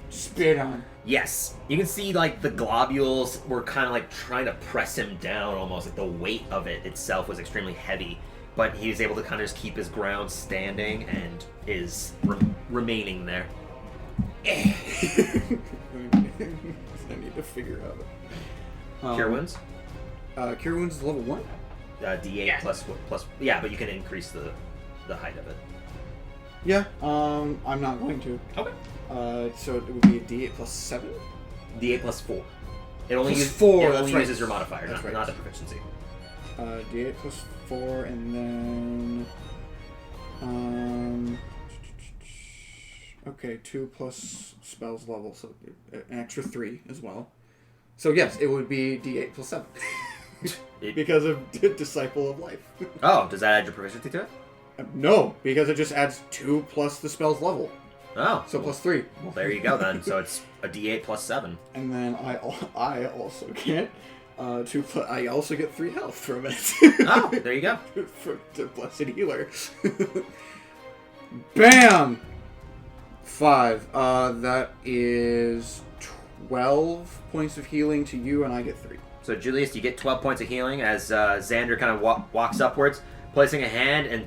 spit on. Yes. You can see, like, the globules were kind of, like, trying to press him down almost. Like, the weight of it itself was extremely heavy. But he was able to kind of just keep his ground standing and is remaining there. I need to figure out. Cure Wounds? Cure Wounds is level 1? D8 Yeah. plus... Yeah, but you can increase the height of it. Yeah, I'm not going to. Okay. So it would be a D8 plus 7? D8 plus 4. It only, Plus 4, it that's only right. uses your modifier, That's right. not the proficiency. D8 plus 4, and then... Okay, 2 plus spells level, so an extra 3 as well. So yes, it would be D8 plus 7. Because of Disciple of Life. Oh, does that add your proficiency to it? No, because it just adds 2 plus the spell's level. Oh. So plus 3. Well, there you go then. So it's a D8 plus 7. And then I also get I also get 3 health from it. Oh, there you go. For the Blessed Healer. Bam! 5. That is 12 points of healing to you, and I get 3. So Julius, you get 12 points of healing as Xander kind of walks upwards, placing a hand, and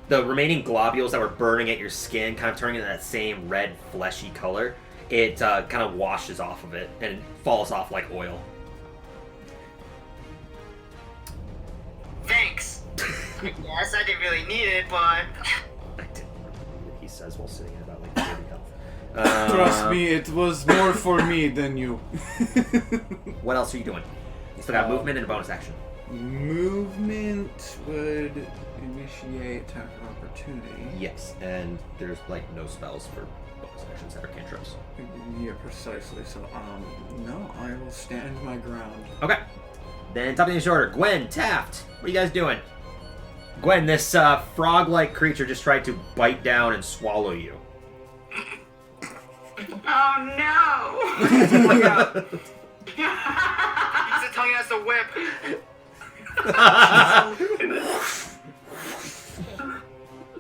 the remaining globules that were burning at your skin, kind of turning into that same red, fleshy color. it kind of washes off of it and falls off like oil. Thanks. I guess I didn't really need it, but He says while sitting at about like 30 health. Trust me, it was more for me than you. What else are you doing? You still got movement and a bonus action. Movement would initiate attack of opportunity. Yes, and there's like no spells for bonus actions that are cantrips. Yeah, precisely. So, no, I will stand my ground. Okay. Then top of the shorter, Gwen, Taft, what are you guys doing? Gwen, this frog-like creature just tried to bite down and swallow you. Oh no! look out. Use the tongue as a whip.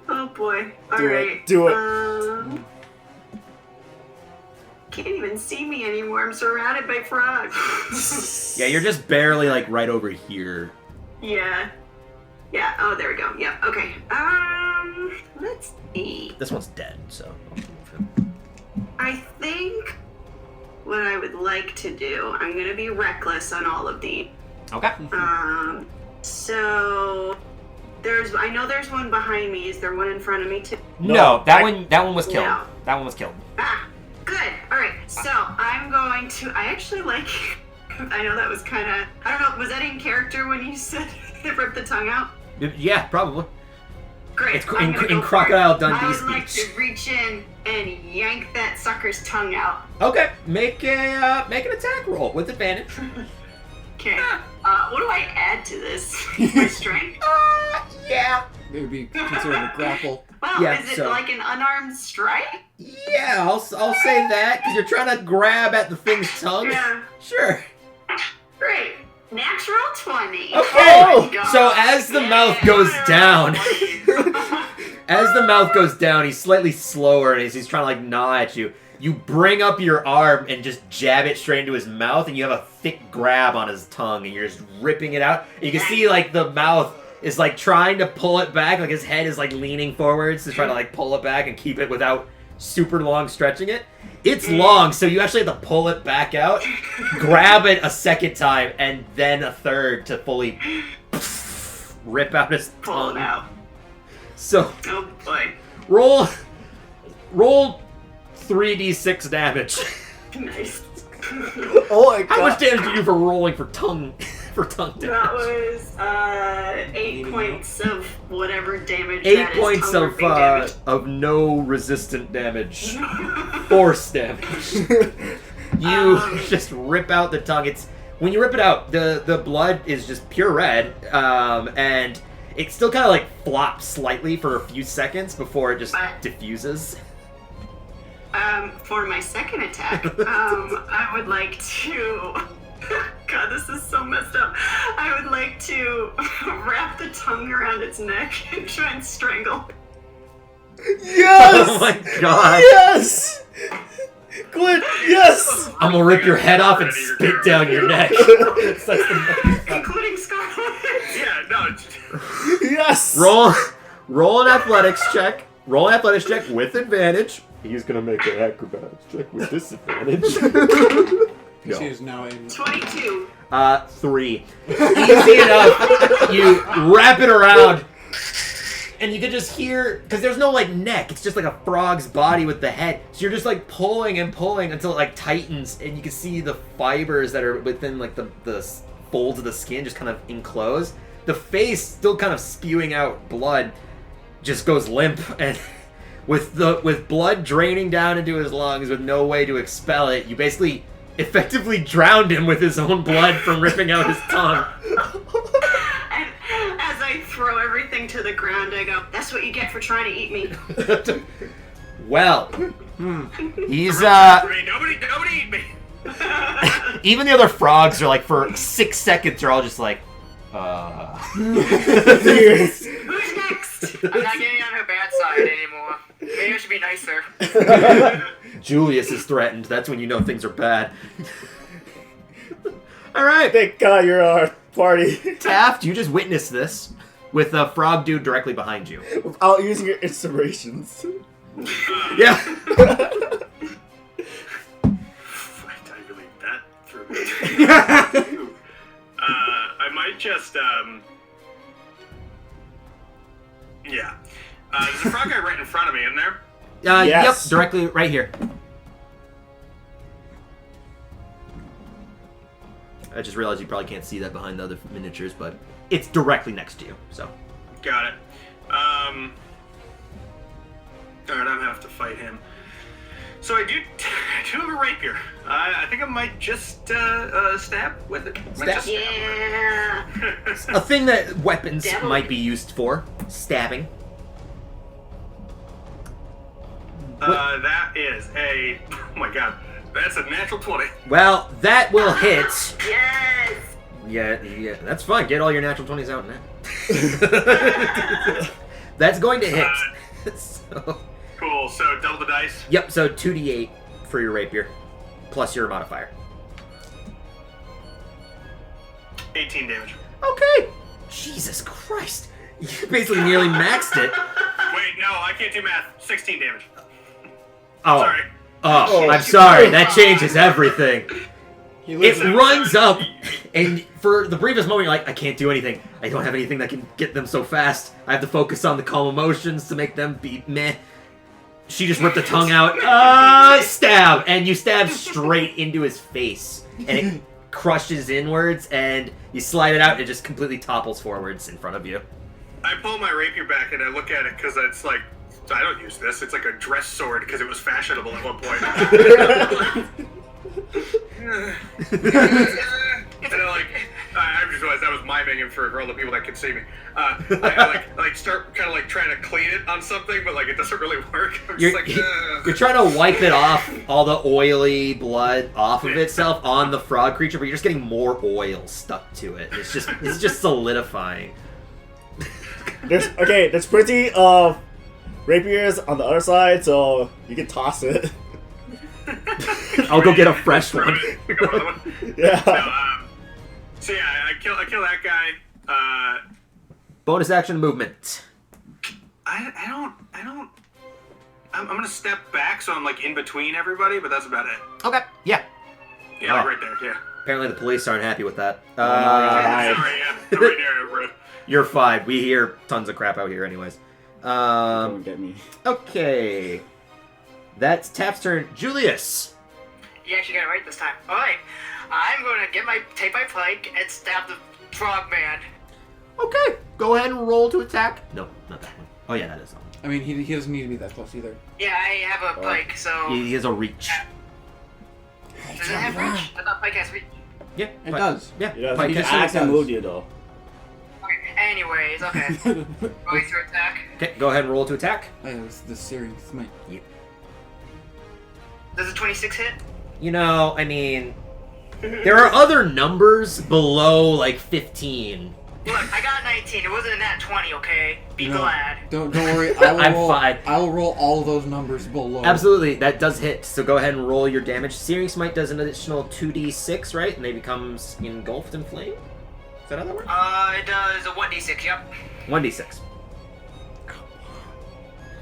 Oh boy. All Do it. right. Do it. Can't even see me anymore. I'm surrounded by frogs. Yeah, you're just barely like right over here. Yeah. Yeah. Oh, there we go. Yeah. Okay. Let's see. This one's dead, so. I think what I would like to do, I'm gonna be reckless on all of these. Okay. So I know there's one behind me. Is there one in front of me too? No, that one was killed. No. That one was killed. Ah, good. All right. So I'm going to. I actually like. I know that was kind of. I don't know. Was that in character when you said rip the tongue out? Yeah, probably. Great. It's I'm in gonna go for Crocodile it. Dundee's I would like speech. to reach in and yank that sucker's tongue out. Okay, make an attack roll with advantage. Okay. What do I add to this? My strength? Yeah. It would be considered a grapple. Well, Yeah, is it so- like an unarmed strike? Yeah, I'll say that because you're trying to grab at the thing's tongue. Yeah. Sure. Great. Natural 20. Okay. Oh my God. So as the mouth goes down, he's slightly slower and he's trying to like gnaw at you. You bring up your arm and just jab it straight into his mouth, and you have a thick grab on his tongue, and you're just ripping it out. And you can see like the mouth is like trying to pull it back, like his head is like leaning forwards to try to like pull it back and keep it without super long stretching it. It's long, so you actually have to pull it back out, grab it a second time, and then a third to fully rip out his Pull tongue. it out. So Oh boy. roll 3d6 damage. Nice. Oh my god. How much damage do you do for rolling for tongue damage? That was 8 points of whatever damage. 8 that is, points tongue ripping damage. of no resistant damage. Force damage. You just rip out the tongue. It's when you rip it out, the blood is just pure red, and it still kind of like flops slightly for a few seconds before it just diffuses. For my second attack, I would like to. God, this is so messed up. I would like to wrap the tongue around its neck and try and strangle. Yes! Oh my god! Yes! Glenn, yes! I'm gonna rip your head off and spit down your neck. That's the Including Scarlet. Yeah, no. Yes! roll an athletics check. Roll an athletics check with advantage. He's gonna make an acrobatics check with disadvantage. No. She is now in. 22. 3. Easy enough. You wrap it around, and you can just hear, because there's no like neck. It's just like a frog's body with the head. So you're just like pulling and pulling until it like tightens, and you can see the fibers that are within like the folds of the skin just kind of enclosed. The face still kind of spewing out blood, just goes limp, and with blood draining down into his lungs with no way to expel it, you basically effectively drowned him with his own blood from ripping out his tongue. And as I throw everything to the ground, I go, "That's what you get for trying to eat me." Well, he's Nobody eat me. even the other frogs are like for 6 seconds they're all just like Who's next? I'm not getting on her bad side anymore. Maybe I should be nicer. Julius is threatened. That's when you know things are bad. Alright, Thank God you're our party. Taft, you just witnessed this with a frog dude directly behind you. Without using your inspirations. Yeah. Yes. Yep, directly right here. I just realized you probably can't see that behind the other miniatures, but it's directly next to you, so. Got it. Alright, I'm gonna have to fight him. So I do have a rapier. I think I might just stab with it. Might Stab? just Yeah. A thing that weapons Devil. might be used for. Stabbing. That is a... Oh my god. That's a natural 20. Well, that will hit. Yes. Yeah, that's fine. Get all your natural 20s out now. That's going to hit. So, Cool, so double the dice. yep, so 2d8 for your rapier, plus your modifier. 18 damage. Okay. Jesus Christ. You basically nearly maxed it. Wait, no, I can't do math. 16 damage. Oh. Sorry. Oh, I'm sorry. That changes everything. He It lives in- runs up, and for the briefest moment, you're like, I can't do anything. I don't have anything that can get them so fast. I have to focus on the calm emotions to make them be meh. She just ripped the tongue out. Stab! And you stab straight into his face. And it crushes inwards, and you slide it out, and it just completely topples forwards in front of you. I pull my rapier back and I look at it because it's like, I don't use this. It's like a dress sword because it was fashionable at one point. And I just realized I was miming him for all the people that could see me. I start kind of like trying to clean it on something, but like it doesn't really work. I'm just You're trying to wipe it off, all the oily blood off of itself on the frog creature, but you're just getting more oil stuck to it. It's just solidifying. There's pretty rapiers on the other side, so you can toss it. I'll go get a fresh one. Pick up another one. Yeah. No, so yeah, I kill that guy. Bonus action movement. I'm gonna step back so I'm like in between everybody, but that's about it. Okay. Yeah. Yeah, Alright. right there. Yeah. Apparently the police aren't happy with that. Alright. Sorry, yeah, right there. Bro. You're fine. We hear tons of crap out here anyways. Don't get me. Okay. That's Tap's turn. Julius. You actually got it right this time. Alright, I'm gonna take my pike and stab the frog man. Okay. Go ahead and roll to attack. No, not that one. Oh yeah, that is that one. I mean, he doesn't need to be that close either. Yeah, I have a pike, so... He has a reach. Does it have reach? I thought pike has reach. Yeah. It Pike- does. Yeah. Yeah, Pike he has- just acts and does. moved you though. Okay, anyways, okay. Going to attack. Okay, go ahead and roll to attack. Oh, yeah, it was the searing smite. Does a 26 hit? You know, I mean, there are other numbers below like 15. Look, I got 19. It wasn't that 20, okay? Be No. glad. Don't worry. I will I'm roll. fine. I will roll all of those numbers below. Absolutely, that does hit. So go ahead and roll your damage. Searing Smite does an additional 2d6, right? And they becomes engulfed in flame? Is that how that works? It does a 1d6, yep. 1d6.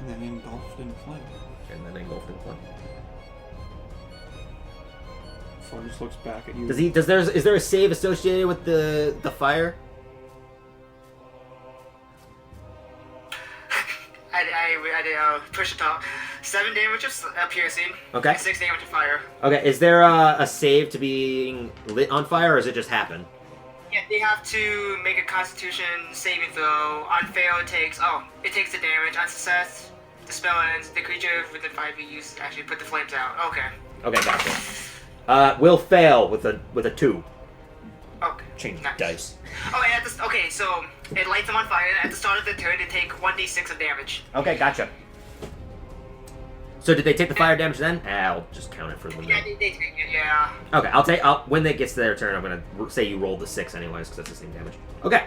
And then engulfed in flame. And then engulfed in flame. Far just looks back at you. Is there a save associated with the fire? I push it top. 7 damage of piercing. Okay. And 6 damage of fire. Okay, is there a save to being lit on fire, or does it just happen? Yeah, they have to make a Constitution saving throw. On fail, it takes the damage. On success, the spell ends. The creature within 5 feet use actually put the flames out. Okay. Okay, gotcha. Will fail with a 2. Okay. Change Nice. dice. Oh, and okay, so it lights them on fire. At the start of the turn, they take 1d6 of damage. Okay, gotcha. So did they take the fire damage then? I'll just count it for them. Yeah, they take it. Yeah. Okay, when it gets to their turn, I'm gonna say you rolled the 6 anyways, because that's the same damage. Okay,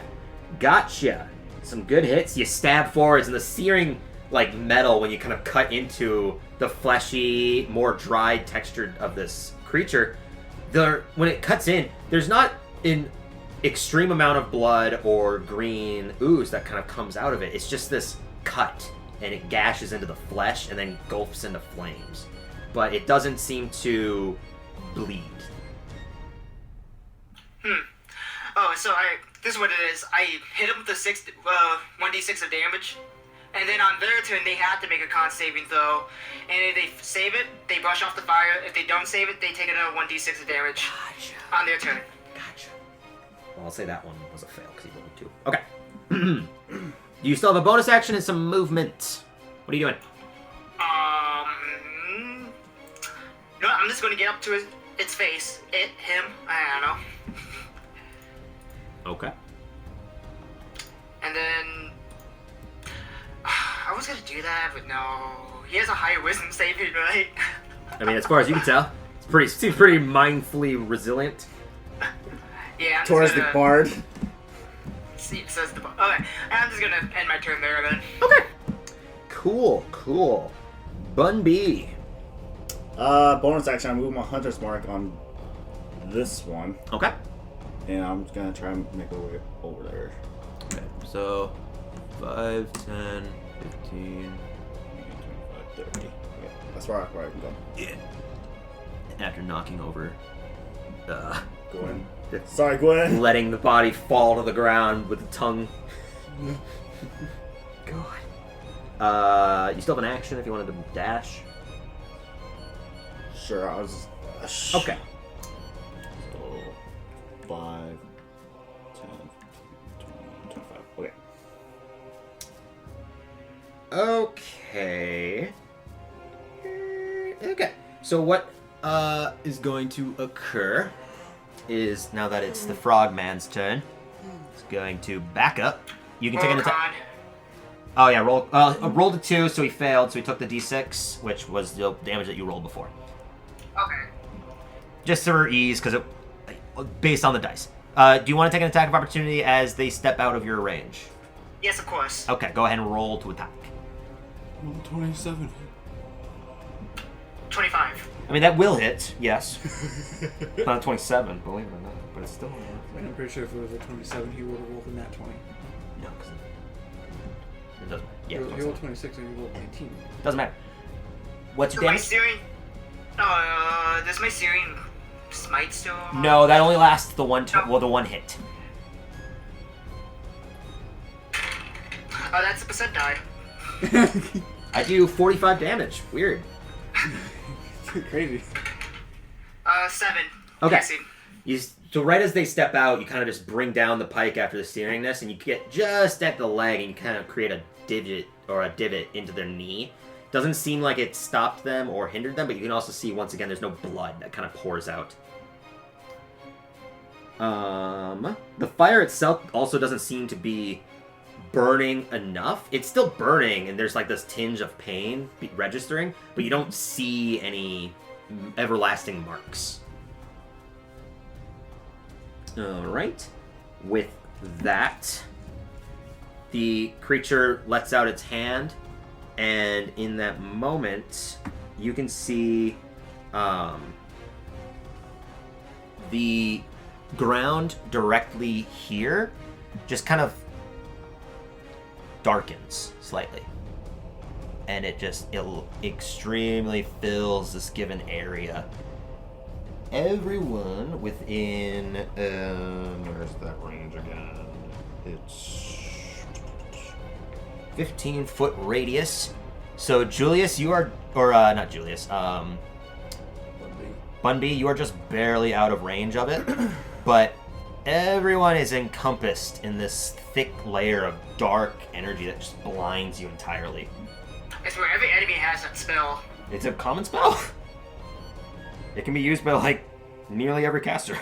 gotcha. Some good hits. You stab forwards, and the searing like metal when you kind of cut into the fleshy, more dried texture of this creature. When it cuts in, there's not an extreme amount of blood or green ooze that kind of comes out of it. It's just this cut, and it gashes into the flesh and then gulps into flames. But it doesn't seem to bleed. Oh, so this is what it is. I hit him with the 1d6 of damage, And then on their turn, they have to make a con saving throw. And if they save it, they brush off the fire. If they don't save it, they take another 1d6 of damage on their turn. Gotcha. Well, I'll say that one was a fail because he rolled 2. Okay. You still have a bonus action and some movement. What are you doing? No, I'm just going to get up to its face. Him, I don't know. Okay. And then... I was going to do that, but no. He has a higher wisdom saving, right? I mean, as far as you can tell, seems pretty mindfully resilient. Yeah, I'm Towards just the gonna... bard. See, it says the bard. Okay, I'm just going to end my turn there, then. Okay. Cool. Bun B. Bonus action, I move my hunter's mark on this one. Okay. And I'm just gonna try and make my way over there. Okay, so 5, 10, 15... 25, 30. Okay, that's where I can go. Yeah. After knocking over... Gwen. Sorry, Gwen. letting the body fall to the ground with the tongue. God. You still have an action if you wanted to dash. Sure, I was... Okay. So, 5, 10, 20, 25. Okay. Okay. So what is going to occur is, now that it's the frogman's turn, it's going to back up. You can take an attack. Oh yeah, rolled a 2, so he failed, so he took the d6, which was the damage that you rolled before. Okay. Just for ease, because based on the dice. Do you want to take an attack of opportunity as they step out of your range? Yes, of course. Okay, go ahead and roll to attack. 27. 25. I mean, that will hit, yes. Not a 27, believe it or not, but it's still... I'm pretty sure if it was a 27, he would have rolled in that 20. No, because it doesn't matter. Yeah, He rolled 26 and he rolled 19. doesn't matter. What's your My damage? Syrian... does my Syrian smite still... No, that only lasts the one the one hit. Oh, that's a percent die. I do 45 damage. Weird. Crazy. 7. Okay. Guessing. So right as they step out, you kind of just bring down the pike after the steering this, and you get just at the leg, and you kind of create a divot into their knee. Doesn't seem like it stopped them or hindered them, but you can also see, once again, there's no blood that kind of pours out. The fire itself also doesn't seem to be burning enough. It's still burning, and there's like this tinge of pain registering, but you don't see any everlasting marks. Alright. With that, the creature lets out its hand, and in that moment, you can see the ground directly here just kind of darkens slightly. And it extremely fills this given area. Everyone within, where's that range again? It's 15-foot radius. So Julius, you are, or not Julius, Bunby, you are just barely out of range of it. But everyone is encompassed in this thick layer of dark energy that just blinds you entirely. It's where every enemy has that spell. It's a common spell. It can be used by, like, nearly every caster.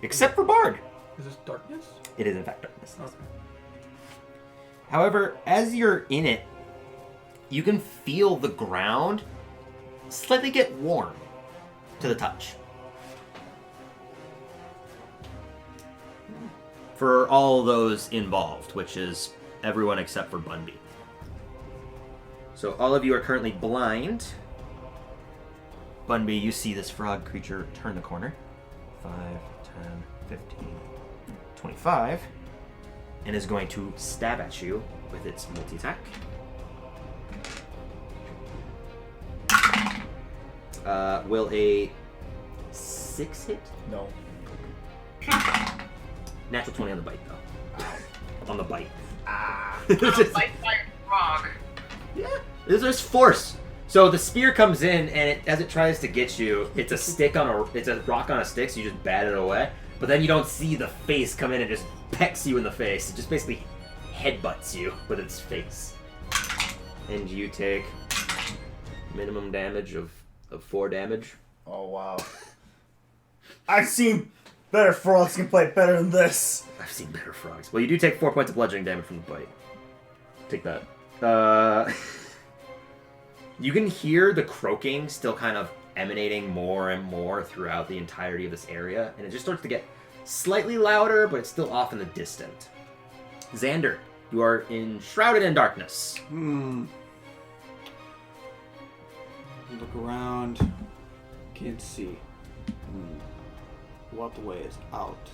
Except for Bard. Is this darkness? It is, in fact, darkness. Okay. However, as you're in it, you can feel the ground slightly get warm to the touch. For all those involved, which is everyone except for Bunby. So all of you are currently blind. Bunby, you see this frog creature turn the corner. 5, 10, 15, 25. And is going to stab at you with its multi-attack. Will a 6 hit? No. Natural 20 on the bite, though. On the bite. Bite fire. frog. Yeah. There's force. So the spear comes in, and as it tries to get you, it's a rock on a stick, so you just bat it away. But then you don't see the face come in and just pecks you in the face. It just basically headbutts you with its face. And you take minimum damage of 4 damage. Oh, wow. I've seen better frogs can play better than this. I've seen better frogs. Well, you do take 4 points of bludgeoning damage from the bite. Take that. You can hear the croaking still kind of emanating more and more throughout the entirety of this area, and it just starts to get slightly louder, but it's still off in the distant. Xander, you are enshrouded in darkness. Look around. Can't see. What the way is out?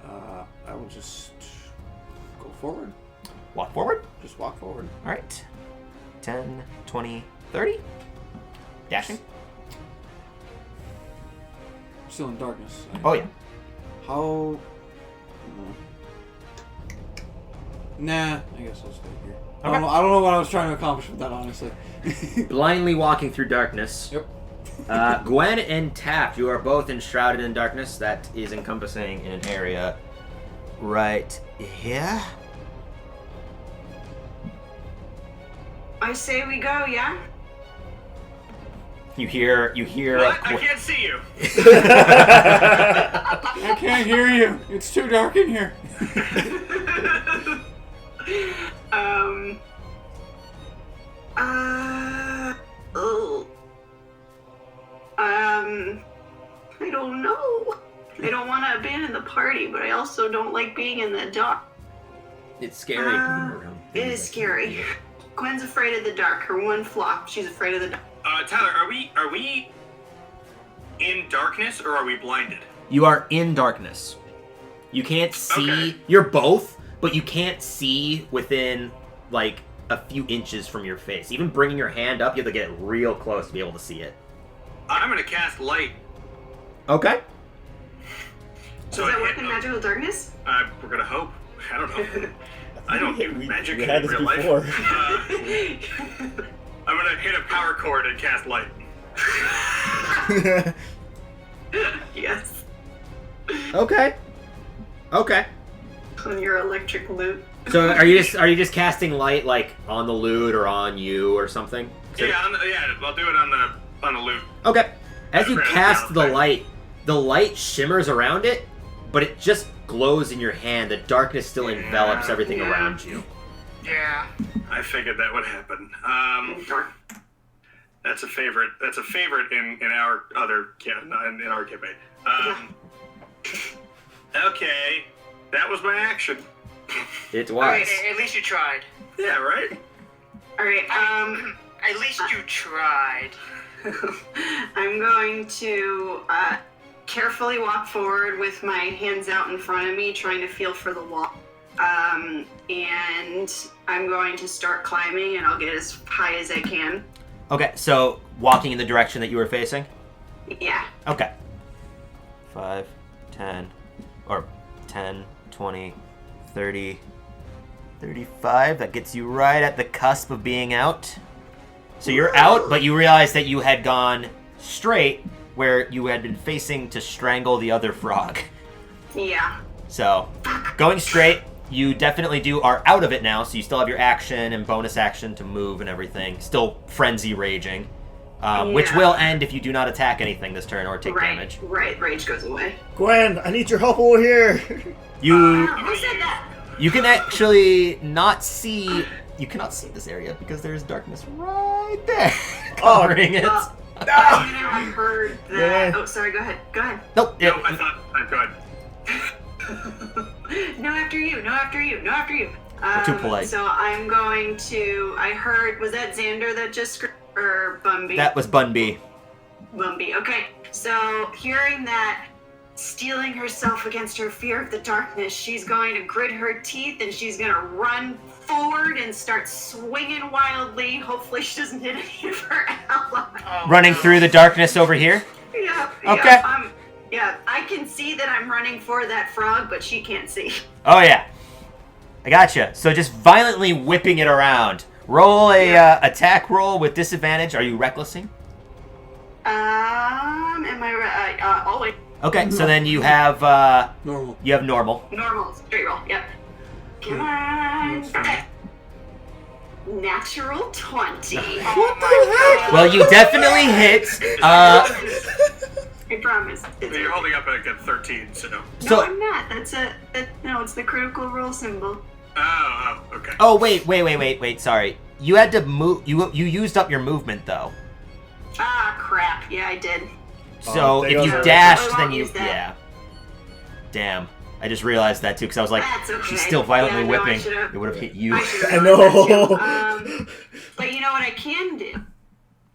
I will just go forward. Walk forward. Just walk forward. All right. 10, 20, 30. Dashing. Still in darkness. Oh, yeah. How? Nah, I guess I'll stay here. I don't know what I was trying to accomplish with that, honestly. Blindly walking through darkness. Yep. Gwen and Taft, you are both enshrouded in darkness. That is encompassing in an area right here. I say we go, yeah? You hear. What? I can't see you. I can't hear you. It's too dark in here. I don't know. I don't want to abandon the party, but I also don't like being in the dark. It's scary. It is scary. Gwen's afraid of the dark. Her one flaw. She's afraid of the dark. Tyler, are we in darkness or are we blinded? You are in darkness. You can't see. Okay. You're both, but you can't see within like a few inches from your face. Even bringing your hand up, you have to get real close to be able to see it. I'm gonna cast light. Okay. Does that work in magical darkness? We're gonna hope. I don't know. I don't do magic we in had this real before. life. I'm gonna hit a power cord and cast light. Yes. Okay. On your electric lute. So are you just casting light like on the lute or on you or something? Yeah, I'll do it on the loop. Okay. As you Right, cast yeah, the light shimmers around it, but it just glows in your hand. The darkness still envelops everything around you. Yeah. I figured that would happen. That's a favorite. That's a favorite in our other in our campaign. Okay, that was my action. It was. Alright, at least you tried. Yeah, right. All right. At least you tried. I'm going to carefully walk forward with my hands out in front of me, trying to feel for the wall. And I'm going to start climbing, and I'll get as high as I can. Okay, so walking in the direction that you were facing? Yeah. Okay. 5, 10, or 10, 20, 30, 35. That gets you right at the cusp of being out. So you're out, but you realize that you had gone straight where you had been facing to strangle the other frog. Yeah. So, going straight, you definitely are out of it now, so you still have your action and bonus action to move and everything. Still frenzy raging, which will end if you do not attack anything this turn or take damage. Right, rage goes away. Gwen, I need your help over here. You Who said that? you can actually not see. You cannot see this area because there's darkness right there covering it. I heard that. Yeah. Oh, sorry. Go ahead. Nope. No, I thought I'm good. No, after you. We're too polite. So I'm going to. I heard. Was that Xander that just screamed, or Bumby? That was Bunby. Bumby. Okay. So hearing that, steeling herself against her fear of the darkness, she's going to grit her teeth and she's going to run forward and start swinging wildly. Hopefully she doesn't hit any of her allies. Running through the darkness over here. Yeah. Okay. Yeah, I can see that I'm running for that frog, but she can't see. Oh yeah. I gotcha. So just violently whipping it around. Roll a attack roll with disadvantage. Are you recklessing? Am I always Okay, so then you have Normal. You have normal. normal straight roll? Yep. Come on. Natural 20. What the heck? Well, you definitely hit. I promise. You're holding up like a 13, so. No, So I'm not. No, it's the critical roll symbol. Oh, okay. oh wait. Sorry, you had to move. You used up your movement though. Ah, crap. Yeah, I did. So there if goes you our- dashed, I then won't you use that. Damn. I just realized that too because I was like, That's okay. she's still violently Yeah, no, I whipping. should've- It would have hit you. I should've I known know. that too. But you know what I can do?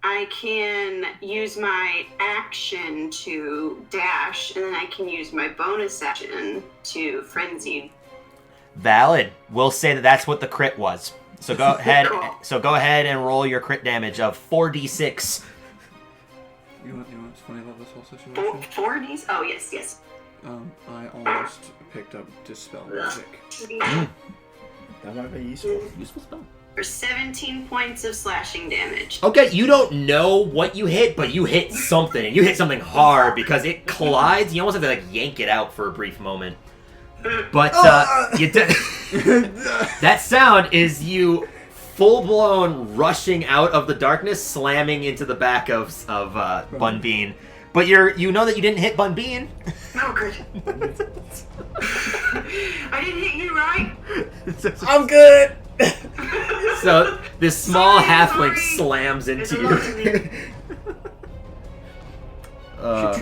I can use my action to dash, and then I can use my bonus action to frenzy. Valid. We'll say that that's what the crit was. So go ahead. Cool. So go ahead and roll your crit damage of 4d6. You know what's funny about this whole situation? Four Ds? Oh, yes. I almost picked up Dispel Magic. That might be useful. Useful spell. For 17 points of slashing damage. Okay, you don't know what you hit, but you hit something, and you hit something hard because it collides. You almost have to like yank it out for a brief moment. But that sound is you full-blown rushing out of the darkness, slamming into the back of Bun Bean. But you know that you didn't hit Bun Bean. Oh, good. I didn't hit you, right? I'm good. So this small Sorry, halfling sorry. slams into It's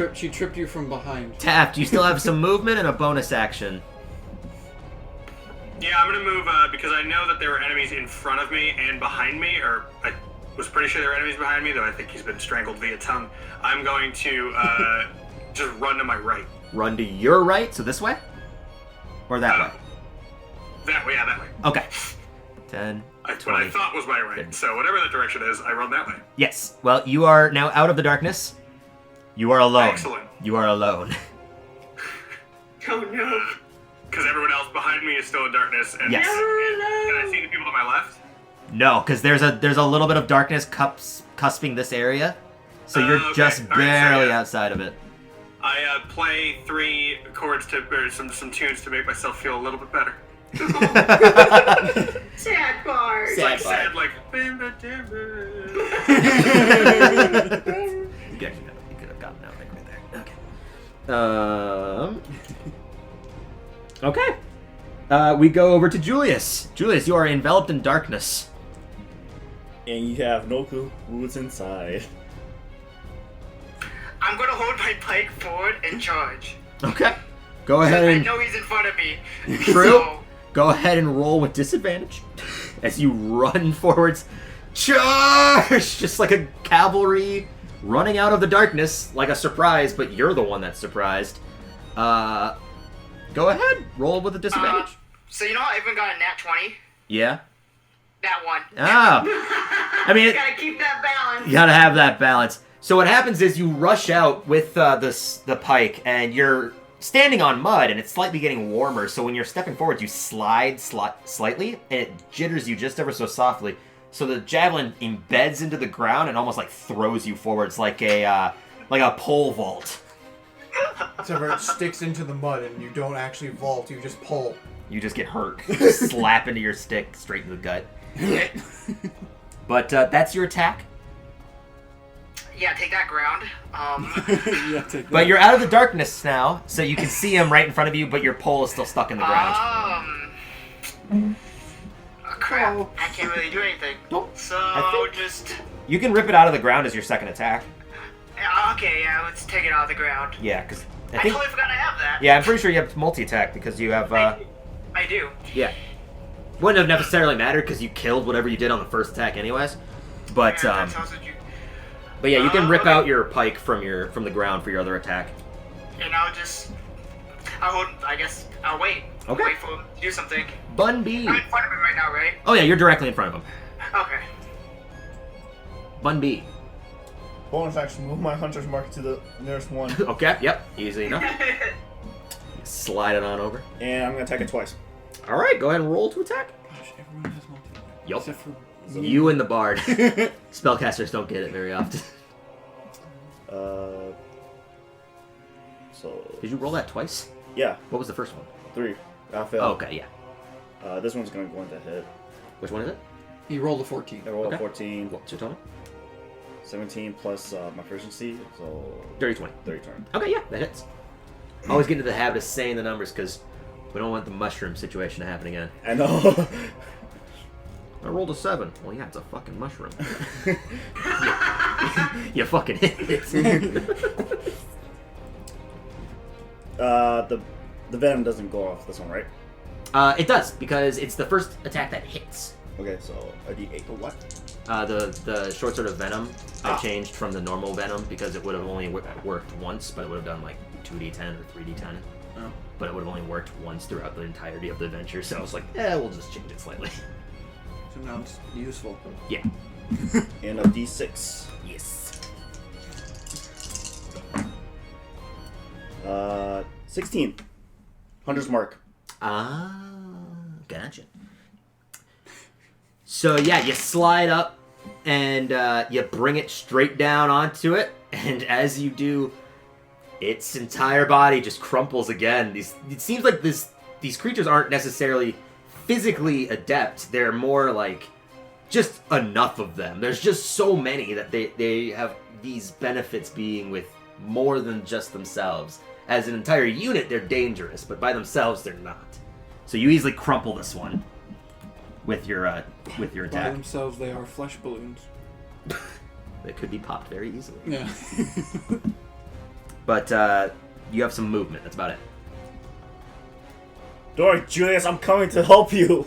you. She tripped you from behind. Taft, you still have some movement and a bonus action. Yeah, I'm gonna move because I know that there were enemies in front of me and behind me, or I was pretty sure there were enemies behind me, though I think he's been strangled via tongue. I'm going to just run to my right. Run to your right, so this way? Or that way? That way, yeah, that way. Okay. 10, What 20. I thought was my right. So whatever that direction is, I run that way. Yes. Well, you are now out of the darkness. You are alone. Excellent. You are alone. Oh, no. Because everyone else behind me is still in darkness. And Yes. Can I see the people to my left? No, because there's a little bit of darkness cusping this area, so you're Okay. just All right, so barely yeah. outside of it. I play 3 chords or some tunes to make myself feel a little bit better. Sad part. Sad. Like sad, like. You could have gotten that right there. Okay. Okay. We go over to Julius. Julius, you are enveloped in darkness. And you have no clue who's inside. I'm gonna hold my pike forward and charge. Okay. Go ahead I and know he's in front of me. True. So, Go ahead and roll with disadvantage as you run forwards. Charge! Just like a cavalry running out of the darkness, like a surprise, but you're the one that's surprised. Go ahead, roll with a disadvantage. so you know how everyone got a nat 20? Yeah. That one. Ah. I mean, Gotta keep that balance. you gotta have that balance. So what happens is you rush out with the pike, and you're standing on mud, and it's slightly getting warmer. So when you're stepping forward, you slide slightly, and it jitters you just ever so softly. So the javelin embeds into the ground and almost like throws you forwards like a pole vault. Except for it sticks into the mud and you don't actually vault, you just pull. You just get hurt. You just slap into your stick straight in the gut. But that's your attack. Yeah, take that ground. Yeah, take that. But you're out of the darkness now, so you can see him right in front of you, but your pole is still stuck in the ground. Crap. I can't really do anything. Nope. So, I think- just... You can rip it out of the ground as your second attack. Okay, yeah, let's take it out of the ground. Yeah, because I I think... totally forgot I have that. Yeah, I'm pretty sure you have multi-attack because you have... I do. Yeah. Wouldn't have necessarily mattered because you killed whatever you did on the first attack anyways. But, Yeah, that tells you. but yeah, you can rip okay. out your pike from the ground for your other attack. And I'll wait. Okay. Wait for him to do something. Bun B. I'm in front of him right now, right? Oh yeah, you're directly in front of him. Okay. Bun B. Bonus action, move my hunter's mark to the nearest one. Okay, yep, easy enough. Slide it on over. And I'm gonna attack it twice. All right, go ahead and roll to attack. Gosh, everyone has multi. Yup. Except for You and the bard. Spellcasters don't get it very often. So. Did you roll that twice? Yeah, What was the first one? 3. I failed. Oh, okay, yeah. This one's gonna go into hit. Which one is it? He rolled a 14. I rolled Okay. a 14, What's your total? 17 plus my proficiency, so Dirty 20. 30 turn. Okay, yeah, that hits. Always get into the habit of saying the numbers because we don't want the mushroom situation to happen again. I know. I rolled a 7. Well, yeah, it's a fucking mushroom. You fucking hit it. The venom doesn't go off this one, right? It does, because it's the first attack that hits. Okay, so a d8 for what? The short sword of venom, I changed from the normal venom because it would have only worked once, but it would have done like 2d10 or 3d10. Oh. But it would have only worked once throughout the entirety of the adventure, so I was like, we'll just change it slightly. So now it's useful. Yeah. And a d6. Yes. 16. Hunter's mark. Gotcha. So yeah, you slide up and you bring it straight down onto it, and as you do, its entire body just crumples again. It seems like these creatures aren't necessarily physically adept. They're more like just enough of them. There's just so many that they have these benefits being with more than just themselves. As an entire unit, they're dangerous, but by themselves, they're not. So you easily crumple this one with your By attack. themselves, they are flesh balloons. That could be popped very easily. Yeah. But you have some movement. That's about it. Don't worry, Julius, I'm coming to help you.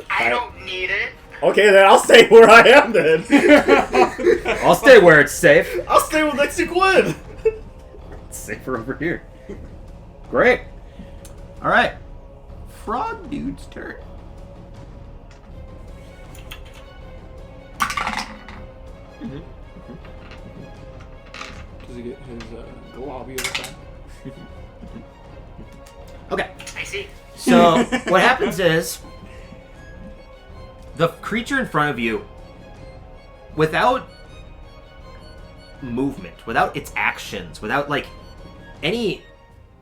I don't need it. Okay, then I'll stay where I am then. I'll stay where it's safe. I'll stay with next to Gwen. It's safer over here. Great. All right. Frog dude's turn. Does he get his globule attack? Okay. I see. So what happens is the creature in front of you, without movement, without its actions, without like any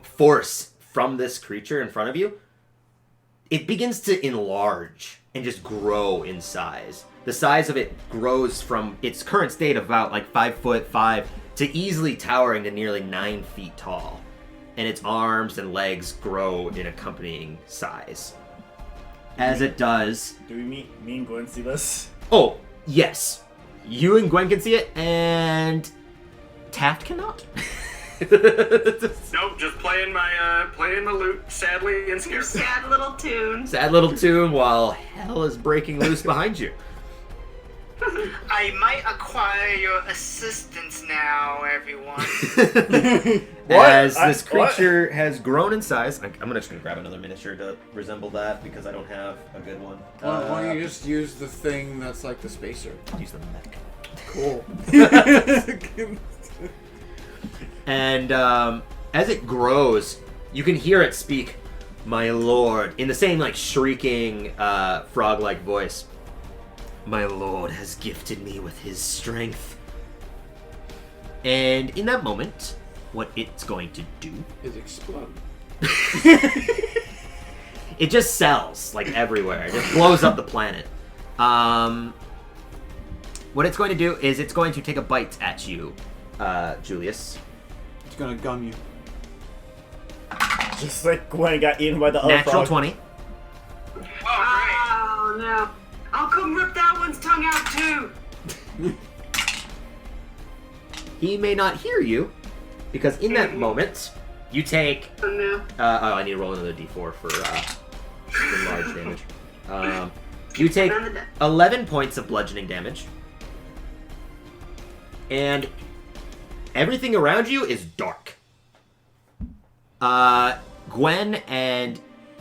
force from this creature in front of you, it begins to enlarge and just grow in size. The size of it grows from its current state of about like 5'5" to easily towering to nearly 9 feet tall. And its arms and legs grow in accompanying size. As it does... Do me and Gwen see this? Oh, yes. You and Gwen can see it, and Taft cannot. Nope, just playing my lute, sadly and Your scared. sad little tune. Sad little tune while hell is breaking loose behind you. I might acquire your assistance now, everyone. As What? this creature has grown in size, I'm just gonna grab another miniature to resemble that because I don't have a good one. Why don't you just use the thing that's like the spacer? Use the mech. Cool. And as it grows, you can hear it speak, "My lord," in the same like shrieking frog-like voice. "My lord has gifted me with his strength." And in that moment, what it's going to do, Is explode. it just sells like everywhere. It just blows up the planet. What it's going to do is it's going to take a bite at you, Julius. It's gonna gun you. Just like Gwen got eaten by the other Natural frog. 20. Oh no. I'll come rip that one's tongue out too. He may not hear you, because in that moment, you take... Oh no. I need to roll another d4 for large damage. You take 11 points of bludgeoning damage. And everything around you is dark. Gwen and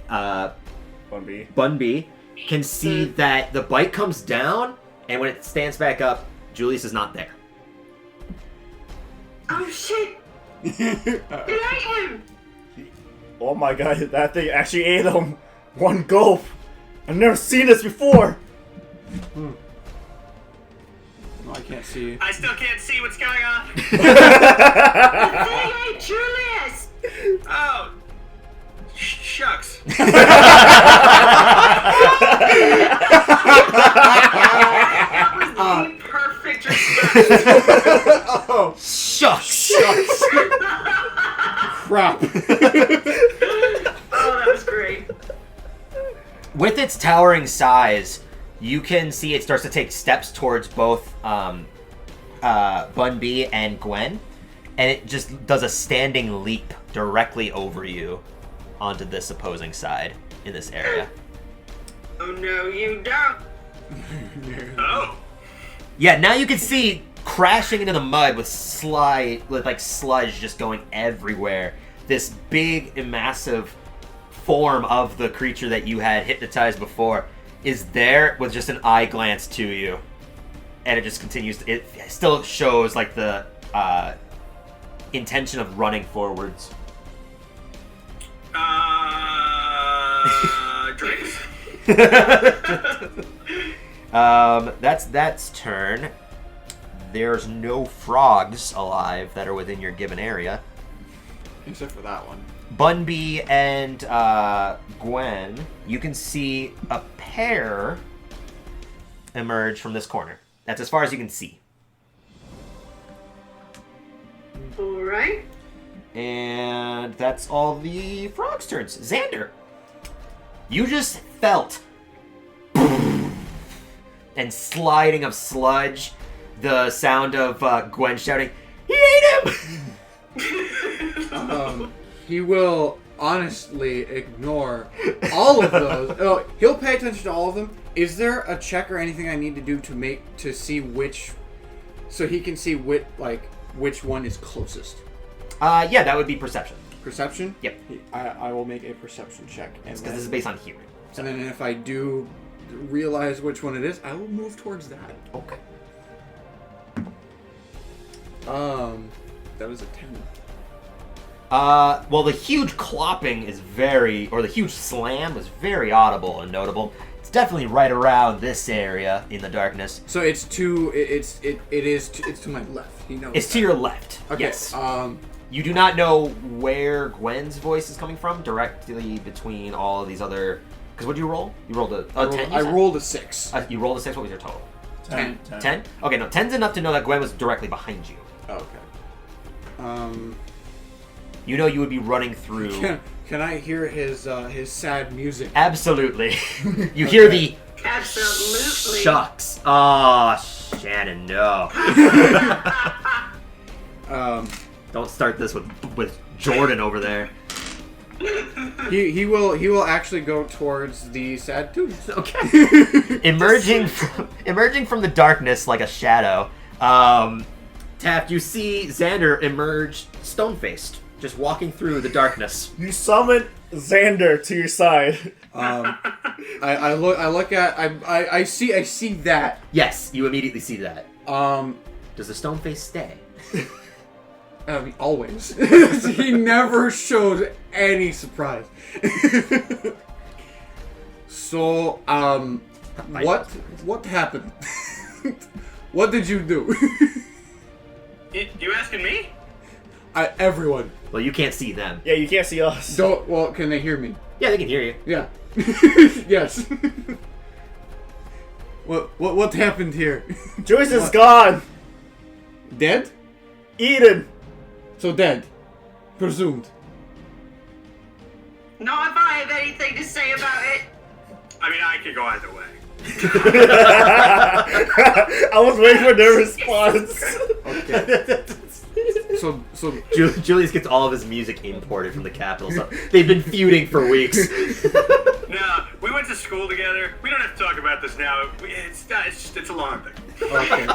Bun B. can see that the bite comes down, and when it stands back up, Julius is not there. Oh shit! It ate him! Oh my god, that thing actually ate him. One gulp. I've never seen this before. No, I can't see. I still can't see what's going on. Hey, Julius! Oh. Shucks. That was the perfect response. Oh, Shucks! crap. Oh, that was great. With its towering size, you can see it starts to take steps towards both Bun B and Gwen, and it just does a standing leap directly over you onto this opposing side in this area. Oh no, you don't. Oh. Yeah, now you can see crashing into the mud with sludge just going everywhere. This big and massive form of the creature that you had hypnotized before is there with just an eye glance to you, and it just continues. It still shows like the intention of running forwards. Drinks. That's turn. There's no frogs alive that are within your given area. Except for that one. Bunby and Gwen, you can see a pair emerge from this corner. That's as far as you can see. Alright. And that's all the frogs' turns. Xander, you just felt and sliding of sludge, the sound of Gwen shouting, "He ate him!" He will honestly ignore all of those. Oh, he'll pay attention to all of them. Is there a check or anything I need to do to see which, so he can see which one is closest? Yeah, that would be perception. Perception? Yep. I will make a perception check, and Because this is based on hearing. and then if I do realize which one it is, I will move towards that. Okay. That was a 10. Well, the huge clopping is the huge slam was very audible and notable. It's definitely right around this area in the darkness. So it's to it's to my left. He knows. It's to your left. Okay. Yes. You do not know where Gwen's voice is coming from directly between all of these other. Because what did you roll? You rolled a 10. I rolled a 6. You rolled a 6. What was your total? 10. 10? Okay, no, 10's enough to know that Gwen was directly behind you. Okay. You know you would be running through. Can I hear his sad music? Absolutely. You hear the Absolutely. shucks. Oh, Shannon, no. Don't start this with Jordan over there. He will actually go towards the sad tunes. Okay. emerging from the darkness like a shadow. Taft, you see Xander emerge stone-faced, just walking through the darkness. You summon Xander to your side. I see that. Yes, you immediately see that. Does the stone face stay? Always. He never shows any surprise. So, what happened? What did you do? You asking me? Everyone. Well, you can't see them. Yeah, you can't see us. Well, can they hear me? Yeah, they can hear you. Yeah. Yes. What happened here? Joyce is gone. Dead? Eden. So dead. Presumed. Not if I have anything to say about it. I mean, I could go either way. I was waiting for their response. Okay. So Julius gets all of his music imported from the capital. So they've been feuding for weeks. No, we went to school together. We don't have to talk about this now. It's a long thing. Okay.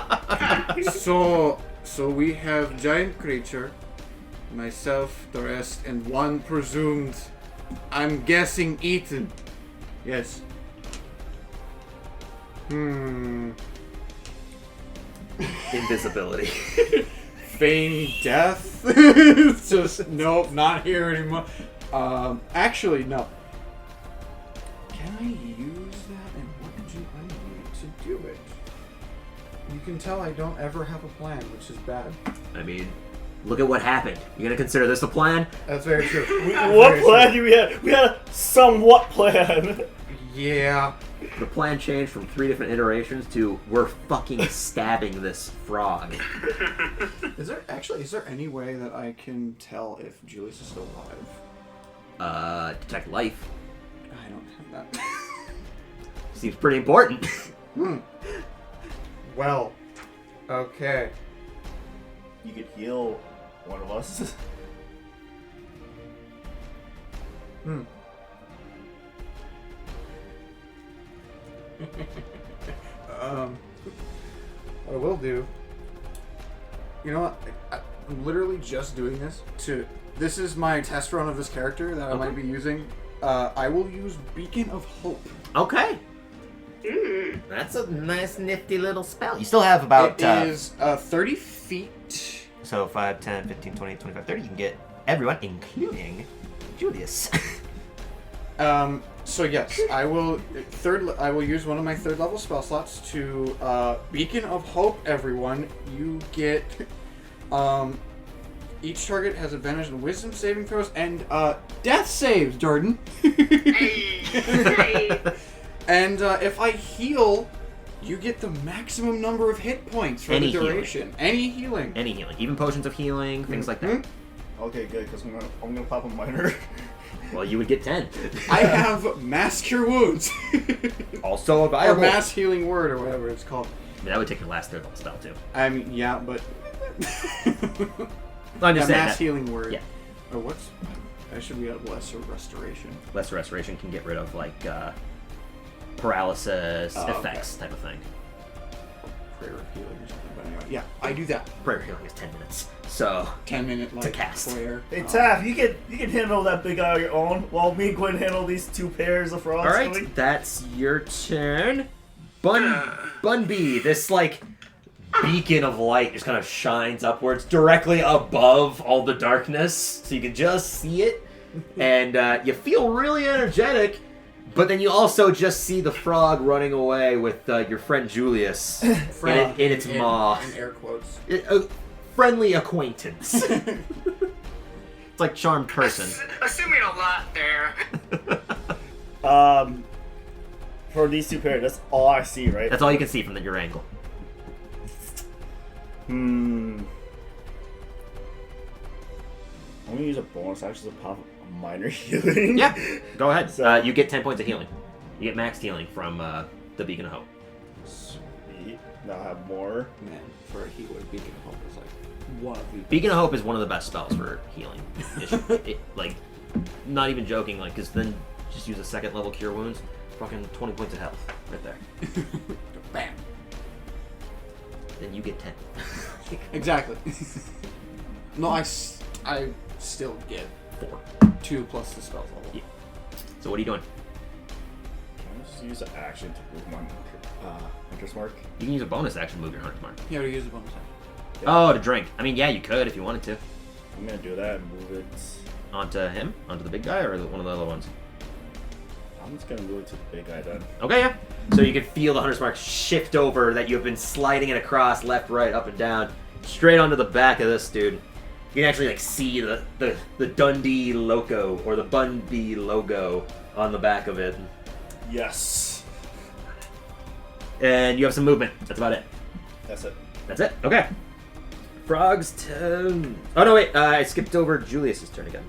So we have giant creature, myself, the rest, and one presumed, I'm guessing, eaten. Yes. Invisibility. Feigning death? Just nope, not here anymore. Actually, no. Can I use that, and what do I need to do it? You can tell I don't ever have a plan, which is bad. I mean, look at what happened. You gonna consider this a plan? That's very true. What plan do we have? We had a somewhat plan. Yeah. The plan changed from 3 different iterations to we're fucking stabbing this frog. Is there any way that I can tell if Julius is still alive? Detect life. I don't have that. Seems pretty important. Well, okay. You could heal one of us. What I will do. You know what? I'm literally just doing this to. This is my test run of this character that I might be using. I will use Beacon of Hope. Okay. That's a nice, nifty little spell. You still have about... It is 30 feet. So 5, 10, 15, 20, 25, 30. You can get everyone, including Julius. So yes, I will use one of my 3rd level spell slots to Beacon of Hope everyone. You get each target has advantage on wisdom saving throws and death saves, Jordan. Hey. And if I heal, you get the maximum number of hit points for the duration. Any healing. Any healing. Even potions of healing, things like that. Okay, good, because I'm gonna pop a minor. Well, you would get 10. I have Mass Cure Wounds. Also a Or viable. Mass Healing Word, or whatever it's called. I mean, that would take your last 3rd level spell, too. I mean, yeah, but... I'm just saying Mass that. Healing Word. Yeah. Or what's... I should be at Lesser Restoration. Lesser Restoration can get rid of, like, paralysis, effects type of thing. Prayer of Healing or something, but anyway. Yeah, I do that. Prayer healing is 10 minutes. So, 10-minute, like, cast. prayer. Hey Taff, you can handle that big guy on your own, while me and Gwen handle these 2 pairs of frogs. all right, coming. that's your turn. Bunby, this, like, beacon of light just kind of shines upwards directly above all the darkness, so you can just see it, and you feel really energetic, but then you also just see the frog running away with your friend Julius in its maw. In air quotes. A friendly acquaintance. It's like charmed person. Assuming a lot there. For these 2 pairs, that's all I see, right? That's all you can see from your angle. I'm gonna use a bonus action to pop a minor healing. Yeah, go ahead. So- You get 10 points of healing. You get max healing from the Beacon of Hope. Sweet. Now I have more. Man, for a healer, Beacon of Hope is like one of the... Beacon of Hope is one of the best spells for healing. Like, not even joking, like, because then just use a 2nd level Cure Wounds, fucking 20 points of health right there. Bam. Then you get 10. Exactly. No, I still get 4. 2 plus the spell level. Yeah. So what are you doing? Can I just use an action to move my Hunter's Mark? You can use a bonus action to move your Hunter's Mark. You already used a bonus action. Oh, to drink. I mean, yeah, you could if you wanted to. I'm gonna do that and move it. Onto him? Onto the big guy, or one of the other ones? I'm just gonna move it to the big guy then. Okay, yeah. So you can feel the Hunter's Mark shift over that you have been sliding it across, left, right, up, and down, straight onto the back of this dude. You can actually like see the Dundee logo or the Bunby logo on the back of it. Yes. And you have some movement. That's about it. That's it. That's it. Okay. Frog's turn. Oh no, wait. I skipped over Julius's turn again.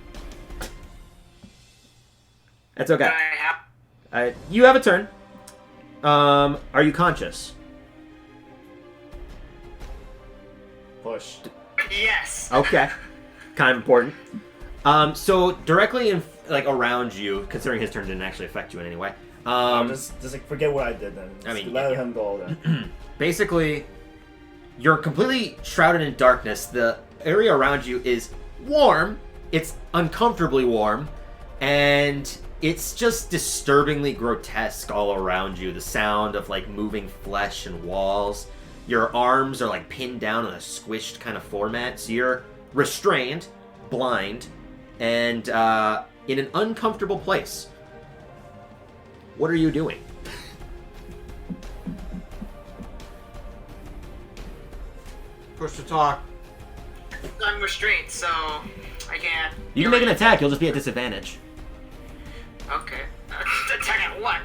That's okay. You have a turn. Are you conscious? Push. Yes. Okay. Kind of important. So directly in around you, considering his turn didn't actually affect you in any way. Just like forget what I did then. Just let him go then. Basically, you're completely shrouded in darkness. The area around you is warm. It's uncomfortably warm, and it's just disturbingly grotesque all around you. The sound of like moving flesh and walls. Your arms are like pinned down in a squished kind of format, so you're restrained, blind, and in an uncomfortable place. What are you doing? Push to talk. I'm restrained, so I can't. You can make an attack, you'll just be at disadvantage. Okay. Attack at what?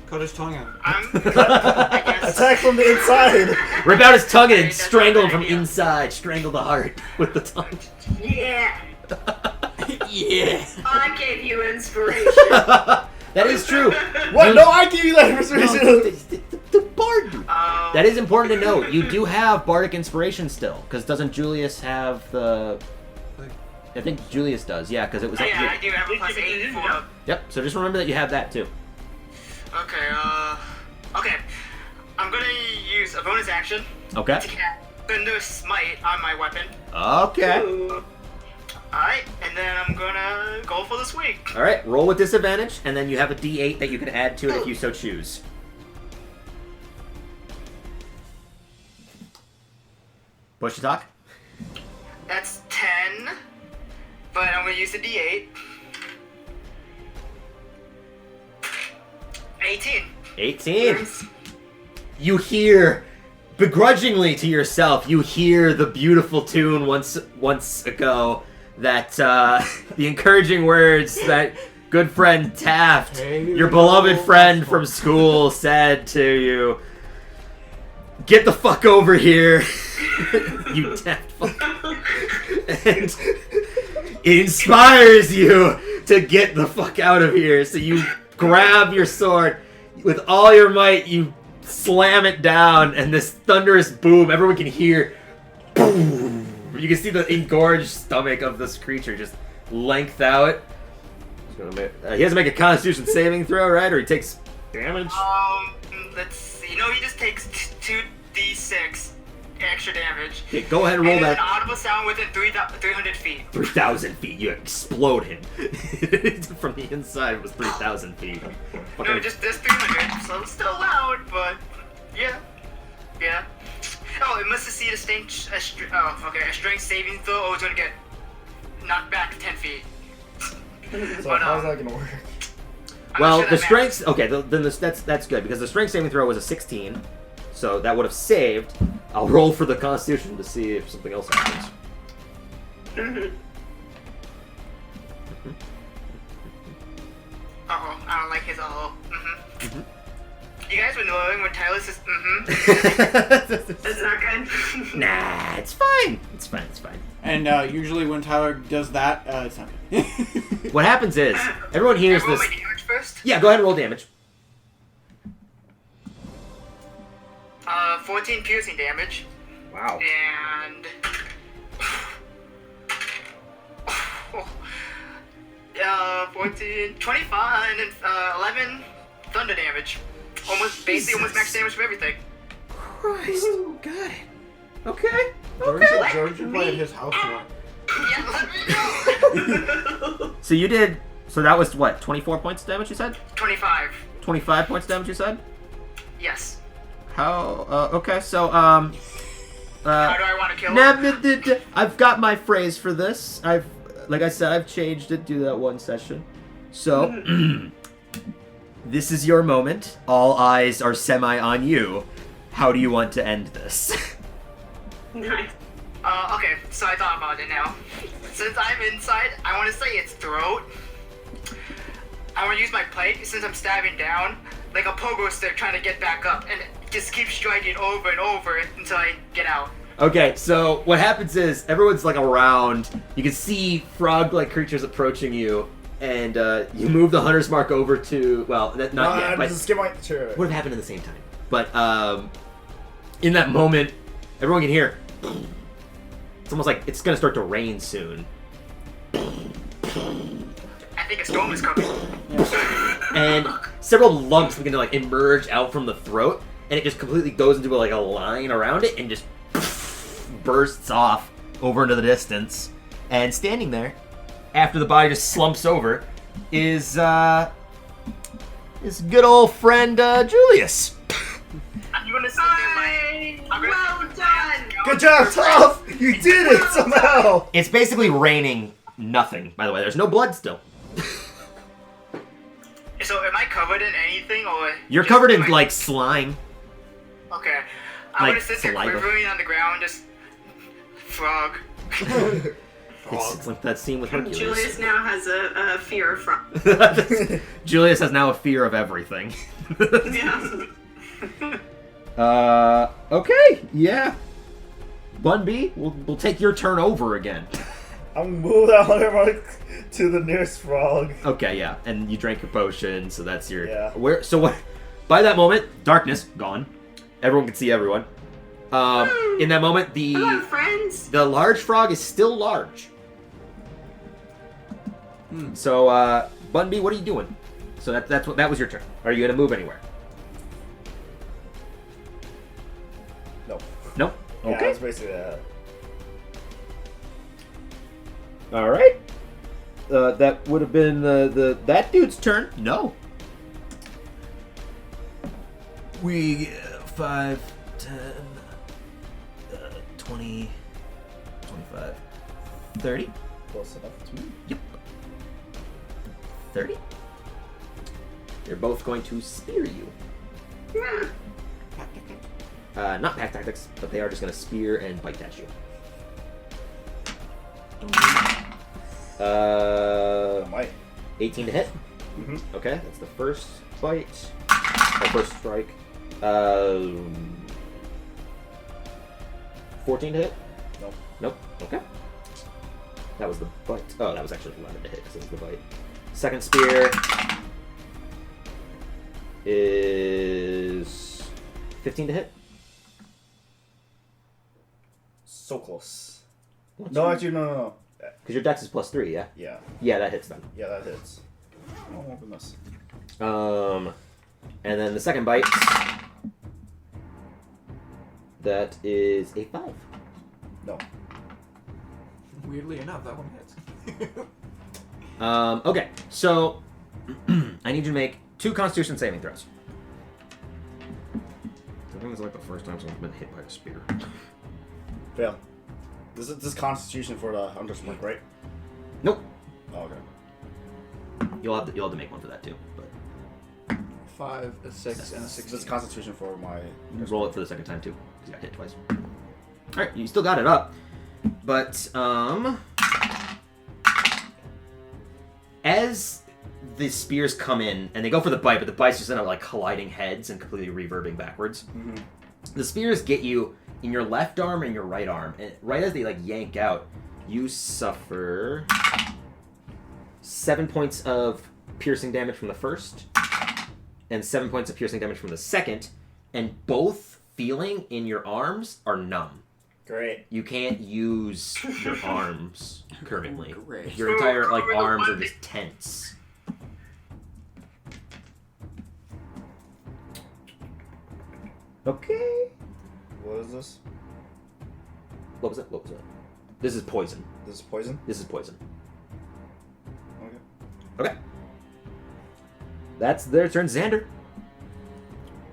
Cut his tongue out. I guess. Attack from the inside. Rip out his tongue and Okay, that's strangle him not from a bad idea. inside. Strangle the heart with the tongue. Yeah. Yeah. I gave you inspiration. That is true. What? No, I give you that inspiration. The bard. That is important to note. You do have bardic inspiration still, because doesn't Julius have the? I think Julius does. Yeah, because it was. Yeah, I do have a plus 8 for. Yep. So just remember that you have that too. Okay, okay. I'm gonna use a bonus action Okay. to cast Thunder Smite on my weapon. Okay. Ooh. Alright, and then I'm gonna go for the swing. All right. Roll with disadvantage, and then you have a D8 that you can add to it if you so choose. Push to talk. That's 10, but I'm gonna use the D8. 18. 18. Nice. You hear, begrudgingly to yourself, you hear the beautiful tune once ago that the encouraging words that good friend Taft, Hey, your beloved friend from school, said to you. Get the fuck over here, you Taft fuck. And it inspires you to get the fuck out of here. So you grab your sword with all your might, you slam it down, and this thunderous boom, everyone can hear. Boom! You can see the engorged stomach of this creature just length out. He has to make a Constitution saving throw, right? Or he takes damage? Let's see. No, he just takes 2d6 extra damage. Okay, go ahead and roll And that. an audible sound within 300 feet. 3,000 feet. You explode him. From the inside, it was 3,000 feet. No, just 300, so it's still loud, but yeah. Yeah. Oh, it must succeed a strength saving throw, or it's gonna get knocked back 10 feet. So But, how's that gonna work? I'm not Well, sure the that strength. Okay, then that's good because the strength saving throw was a 16, so that would have saved. I'll roll for the Constitution to see if something else happens. Uh-oh, I don't like his You guys were knowing when Tyler says That's not good. Nah, it's fine. It's fine. It's fine. And usually when Tyler does that, it's not good. What happens is everyone hears roll this. my damage first. Yeah, go ahead and roll damage. 14 piercing damage. Wow. And 14, 25, and 11 thunder damage. Basically almost max damage for everything. Christ, got it. Okay. George should play at his house more. Yeah, let me know. So you did. So that was what? 24 points of damage. You said. 25. 25 points of damage. You said. Yes. How? Okay. So How do I want to kill him? I've got my phrase for this. Like I said, I've changed it due to that one session. So, this is your moment. All eyes are semi on you. How do you want to end this? Nice. Okay, so I thought about it now. Since I'm inside, I want to say its throat. I want to use my plate since I'm stabbing down, like a pogo stick trying to get back up, and just keep striking over and over until I get out. Okay, so what happens is everyone's like around. You can see frog-like creatures approaching you, and you move the hunter's mark over to not yet, but Just skip my chair. would have happened at the same time. But in that moment, everyone can hear. It's almost like it's gonna start to rain soon, I think a storm is coming. and several lumps begin to like emerge out from the throat, and it just completely goes into like a line around it, and just bursts off over into the distance. And standing there, after the body just slumps over, is good old friend Julius. I'm gonna say Well done. Good job, Tough! You did it somehow! It's basically raining nothing, by the way. There's no blood still. So am I covered in anything, or You're just covered in, am I- like, slime. Okay, I'm like gonna sit there saliva. quivering on the ground, just frog. It's like that scene with Hercules. Julius now has a fear of frogs. Julius has now a fear of everything. Yeah. Okay, yeah. Bun B, we'll take your turn over again. I'm move that hunger mark to the nearest frog. Okay, yeah, and you drank your potion, so that's your... Yeah. Where? So what? By that moment, darkness, gone. Everyone can see everyone. In that moment, Hello, friends. the large frog is still large. So, Bun B, what are you doing? So that was your turn. Are you gonna move anywhere? No. Nope. Yeah, Okay. that's basically that. All right. That would have been that dude's turn. No. We 5, 10, 20, 25, 30. Close enough to me. Yep. 30. They're both going to spear you. Yeah. Not pack tactics, but they are just going to spear and bite at you. Might. 18 to hit. Mm-hmm. Okay, that's the first bite. First strike. 14 to hit. Nope. Nope. Okay. That was the bite. Oh, that was actually 11 to hit because it was the bite. Second spear is 15 to hit. So close. What's No, your- actually, no. Because your dex is +3, yeah? Yeah. Yeah, that hits them. Yeah, that hits. Oh my goodness. And then the second bite, that is a 5. No. Weirdly enough, that one hits. Okay, so I need you to make 2 Constitution saving throws. I think it's like the first time someone's been hit by a spear. Fail. This is Constitution for the undersmark, right? Nope. Oh, okay. You'll have to make one for that too. But 5, a 6, and a 6. This is Constitution for my. roll it for the second time too, because you got hit twice. All right, you still got it up, but as the spears come in and they go for the bite, but the bites just end up like colliding heads and completely reverbing backwards. Mm-hmm. The spears get you in your left arm and your right arm, and right as they like yank out, you suffer 7 points of piercing damage from the first, and 7 points of piercing damage from the second, and both feeling in your arms are numb. Great. You can't use your arms currently. Great. Your entire like arms are just tense. Okay. What is this? What was it? What was it? This is poison. This is poison? This is poison. Okay. Okay. That's their turn. Xander.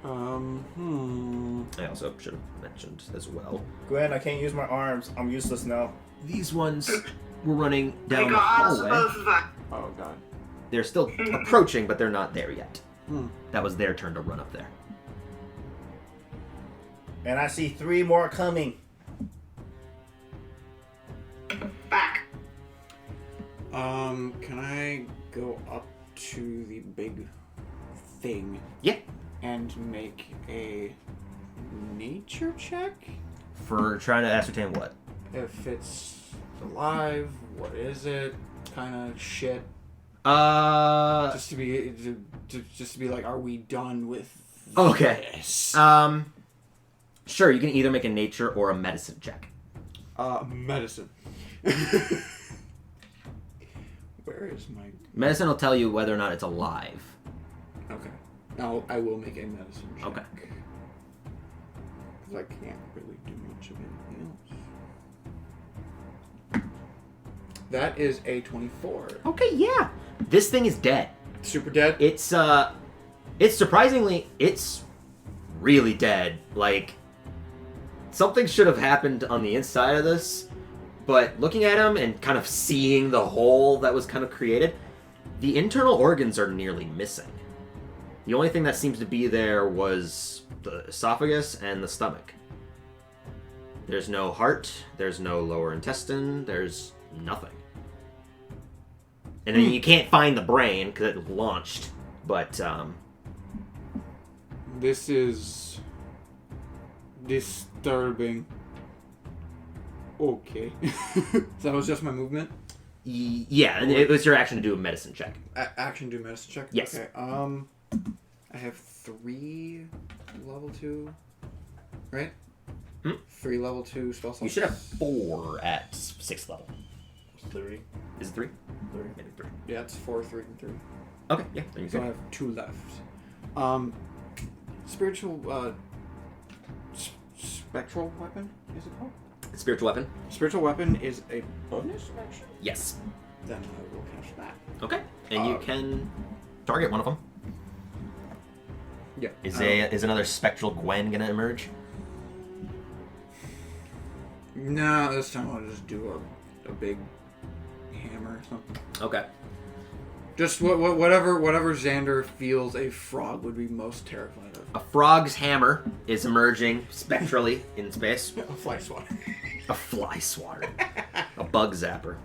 I also should have mentioned as well. Gwen, I can't use my arms. I'm useless now. These ones were running down My the God, hallway. both of us. Oh god. They're still approaching, but they're not there yet. Hmm. That was their turn to run up there. And I see 3 more coming. Back. Can I go up to the big thing Yeah. and make a nature check? For trying to ascertain what? If it's alive, what is it? Kind of shit. Just to be like, are we done with Okay. this? Sure, you can either make a nature or a medicine check. Medicine. Where is my... Medicine will tell you whether or not it's alive. Okay. I will make a medicine check. Okay. Because I can't really do much of anything else. That is a 24. Okay, yeah. This thing is dead. Super dead? It's surprisingly, it's really dead. Like, something should have happened on the inside of this, but looking at him and kind of seeing the hole that was kind of created, the internal organs are nearly missing. The only thing that seems to be there was the esophagus and the stomach. There's no heart, there's no lower intestine, there's nothing. And then you can't find the brain because it launched, but This is disturbing. Okay. So that was just my movement? yeah, and it was your action to do a medicine check. Action do medicine check? Yes. Okay, I have 3 level 2, right? 3 level 2 spell slots. You should have 4 at 6th level. 3. Is it 3? 3. Maybe 3. Yeah, it's 4, 3, and 3. Okay, yeah, then you So I go. have 2 left. Spiritual, spectral weapon, is it called? Spiritual weapon? Spiritual weapon is a bonus action? Yes. Then I will cast that. Okay, and you can target one of them. Yeah. Is another spectral Gwen gonna emerge? No, this time I'll just do a big hammer or something. Okay. Just whatever Xander feels a frog would be most terrified of. A frog's hammer is emerging spectrally in space. A fly swatter. A fly swatter. A bug zapper.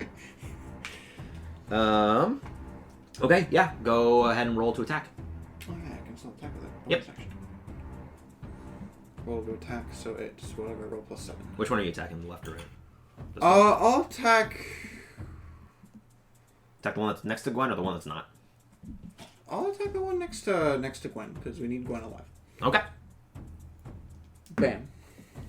Okay, yeah. Go ahead and roll to attack. Oh yeah, I can still attack with it. Yep. Bonus action. Roll to attack, so it's whatever. Roll plus 7. Which one are you attacking, the left or right? This one. I'll attack. Attack the one that's next to Gwen or the one that's not? I'll attack the one next to Gwen because we need Gwen alive. Okay. Bam.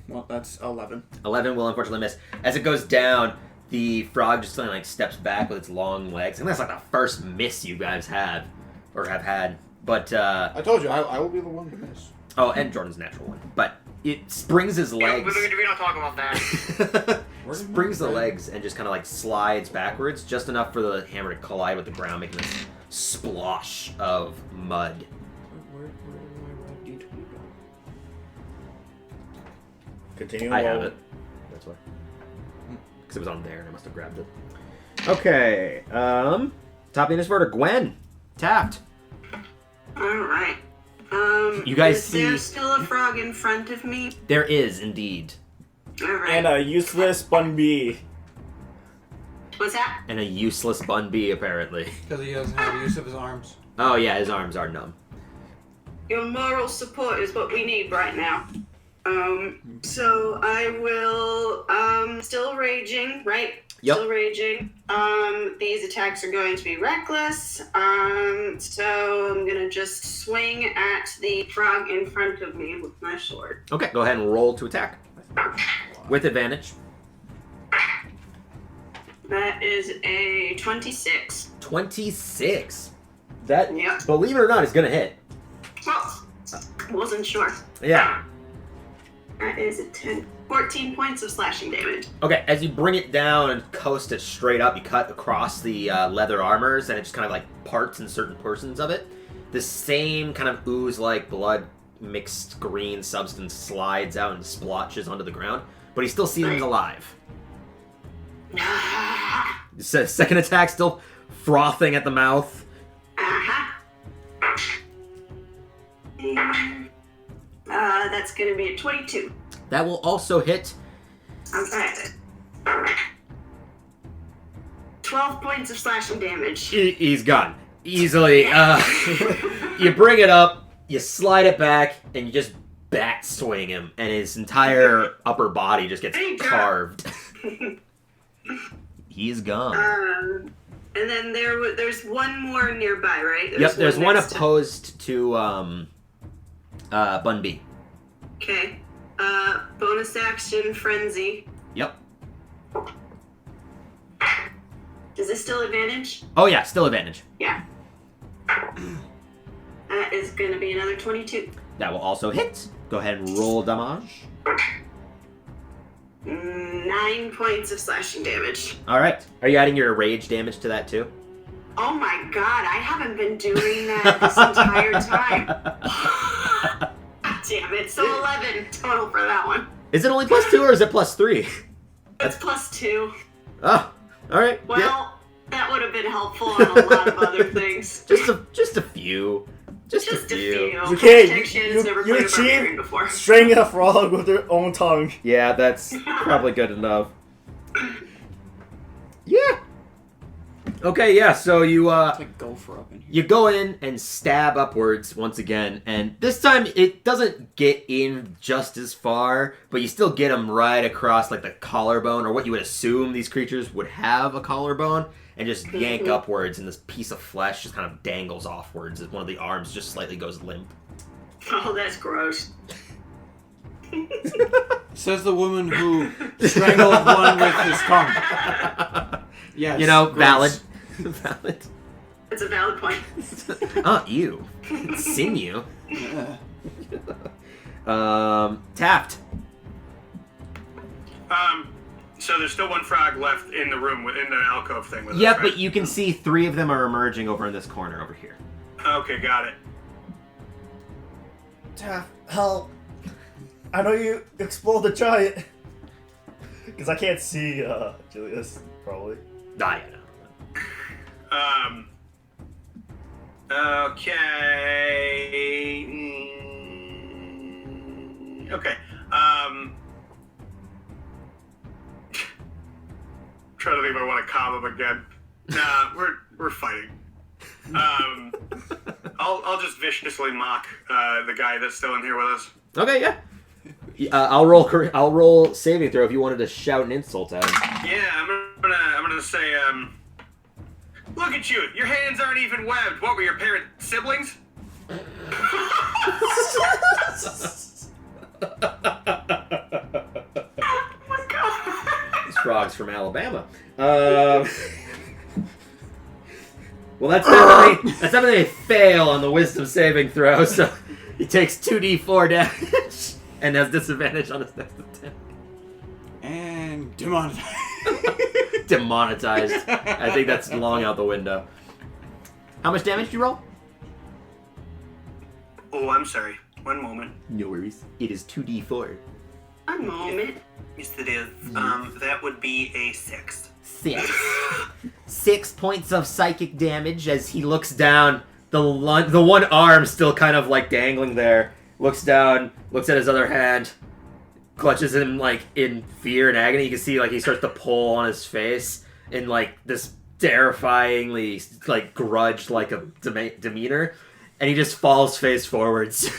Well, that's 11. 11 will unfortunately miss. As it goes down, the frog just kind of like steps back with its long legs. And that's like the first miss you guys have had. But I told you, I will be the one to miss. oh, and Jordan's natural one. But it springs his Yeah, legs. we don't talk about that. Springs the legs and just kind of like slides backwards, just enough for the hammer to collide with the ground, making this splosh of mud. Where do my D20 go? Continue. I have roll. it. That's why. Because it was on there and I must have grabbed it. Okay. Top of the order, Gwen. Tapped. Alright. You guys is there see- still a frog in front of me? There is indeed. Alright. And a useless bun bee. What's that? And a useless bun bee, apparently. Because he doesn't have use of his arms. Oh, yeah, his arms are numb. Your moral support is what we need right now. So I will, still raging, right? Yep. Still raging. These attacks are going to be reckless. So I'm gonna just swing at the frog in front of me with my sword. Okay, go ahead and roll to attack. With advantage. That is a 26. 26. That, Yep. believe it or not, is going to hit. Well, wasn't sure. Yeah. That is a 14 points of slashing damage. Okay, as you bring it down and coast it straight up, you cut across the leather armors, and it just kind of like parts in certain portions of it. The same kind of ooze-like blood mixed green substance slides out and splotches onto the ground, but he still seems alive. Second attack, still frothing at the mouth. That's gonna be a 22. That will also hit. Okay. 12 points of slashing damage. He's gone. Easily. You bring it up, you slide it back, and you just bat swing him, and his entire upper body just gets carved. He's gone. And then there's one more nearby, right? Yep, there's one next to- opposed to Bun B. Okay. Bonus action frenzy. Yep. Is this still advantage? Oh yeah, still advantage. Yeah. That is gonna be another 22. That will also hit. Go ahead and roll damage. 9 points of slashing damage. All right. Are you adding your rage damage to that too? Oh my god, I haven't been doing that this entire time. God damn it. So 11 total for that one. Is it only +2 or is it +3? It's +2. Oh, all right. Well, yeah. that would have been helpful on a lot of other things. Just a few. Just a few. Okay, Protection's never you played a barbarian achieved before. strangling a frog with their own tongue. Yeah, that's probably good enough. Yeah. Okay, yeah, so you It's like gopher up in here. you go in and stab upwards once again, and this time it doesn't get in just as far, but you still get them right across like the collarbone, or what you would assume these creatures would have a collarbone, and just yank upwards, and this piece of flesh just kind of dangles offwards as one of the arms just slightly goes limp. Oh, that's gross. Says the woman who strangled one with his tongue. Yes. You know, gross. valid. Valid. That's a valid point. Oh, ew. Sinew. Yeah. Tapped. So there's still one frog left in the room, in the alcove thing with us, Yep, right? but you can see 3 of them are emerging over in this corner over here. Okay, got it. Taff, help. I know you explode the giant. Because I can't see Julius, probably. Ah, yeah, no. Okay. Okay. Trying to think if I want to calm him again. Nah, we're fighting. I'll just viciously mock the guy that's still in here with us. Okay, yeah. I'll roll saving throw if you wanted to shout an insult at him. Yeah, I'm gonna say, look at you. Your hands aren't even webbed. What were your parents siblings? These frogs from Alabama. Well, that's definitely a fail on the wisdom saving throw, so he takes 2d4 damage and has disadvantage on his next attack. And demonetized. Demonetized. I think that's long out the window. How much damage did you roll? Oh, I'm sorry. One moment. No worries. It is 2d4. A moment. Yes, it is. That would be a 6. 6. 6 points of psychic damage as he looks down. The one arm still kind of like dangling there. Looks down, looks at his other hand, clutches him like in fear and agony. You can see like he starts to pull on his face in like this terrifyingly like grudge like a demeanor, and he just falls face forwards.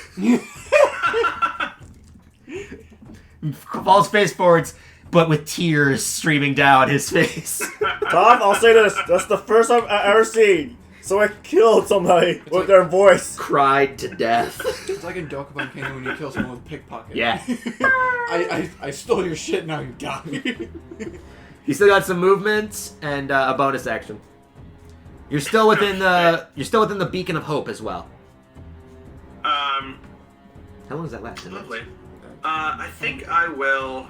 Falls face forwards, but with tears streaming down his face. Tom, I'll say this. That's the first time I've ever seen someone killed somebody with their voice. Cried to death. It's like in Dokkan Canyon when you kill someone with pickpocket. Yeah. I stole your shit, now you die. You still got some movement and a bonus action. You're still within the beacon of hope as well. How long does that last? Lovely. I think I will.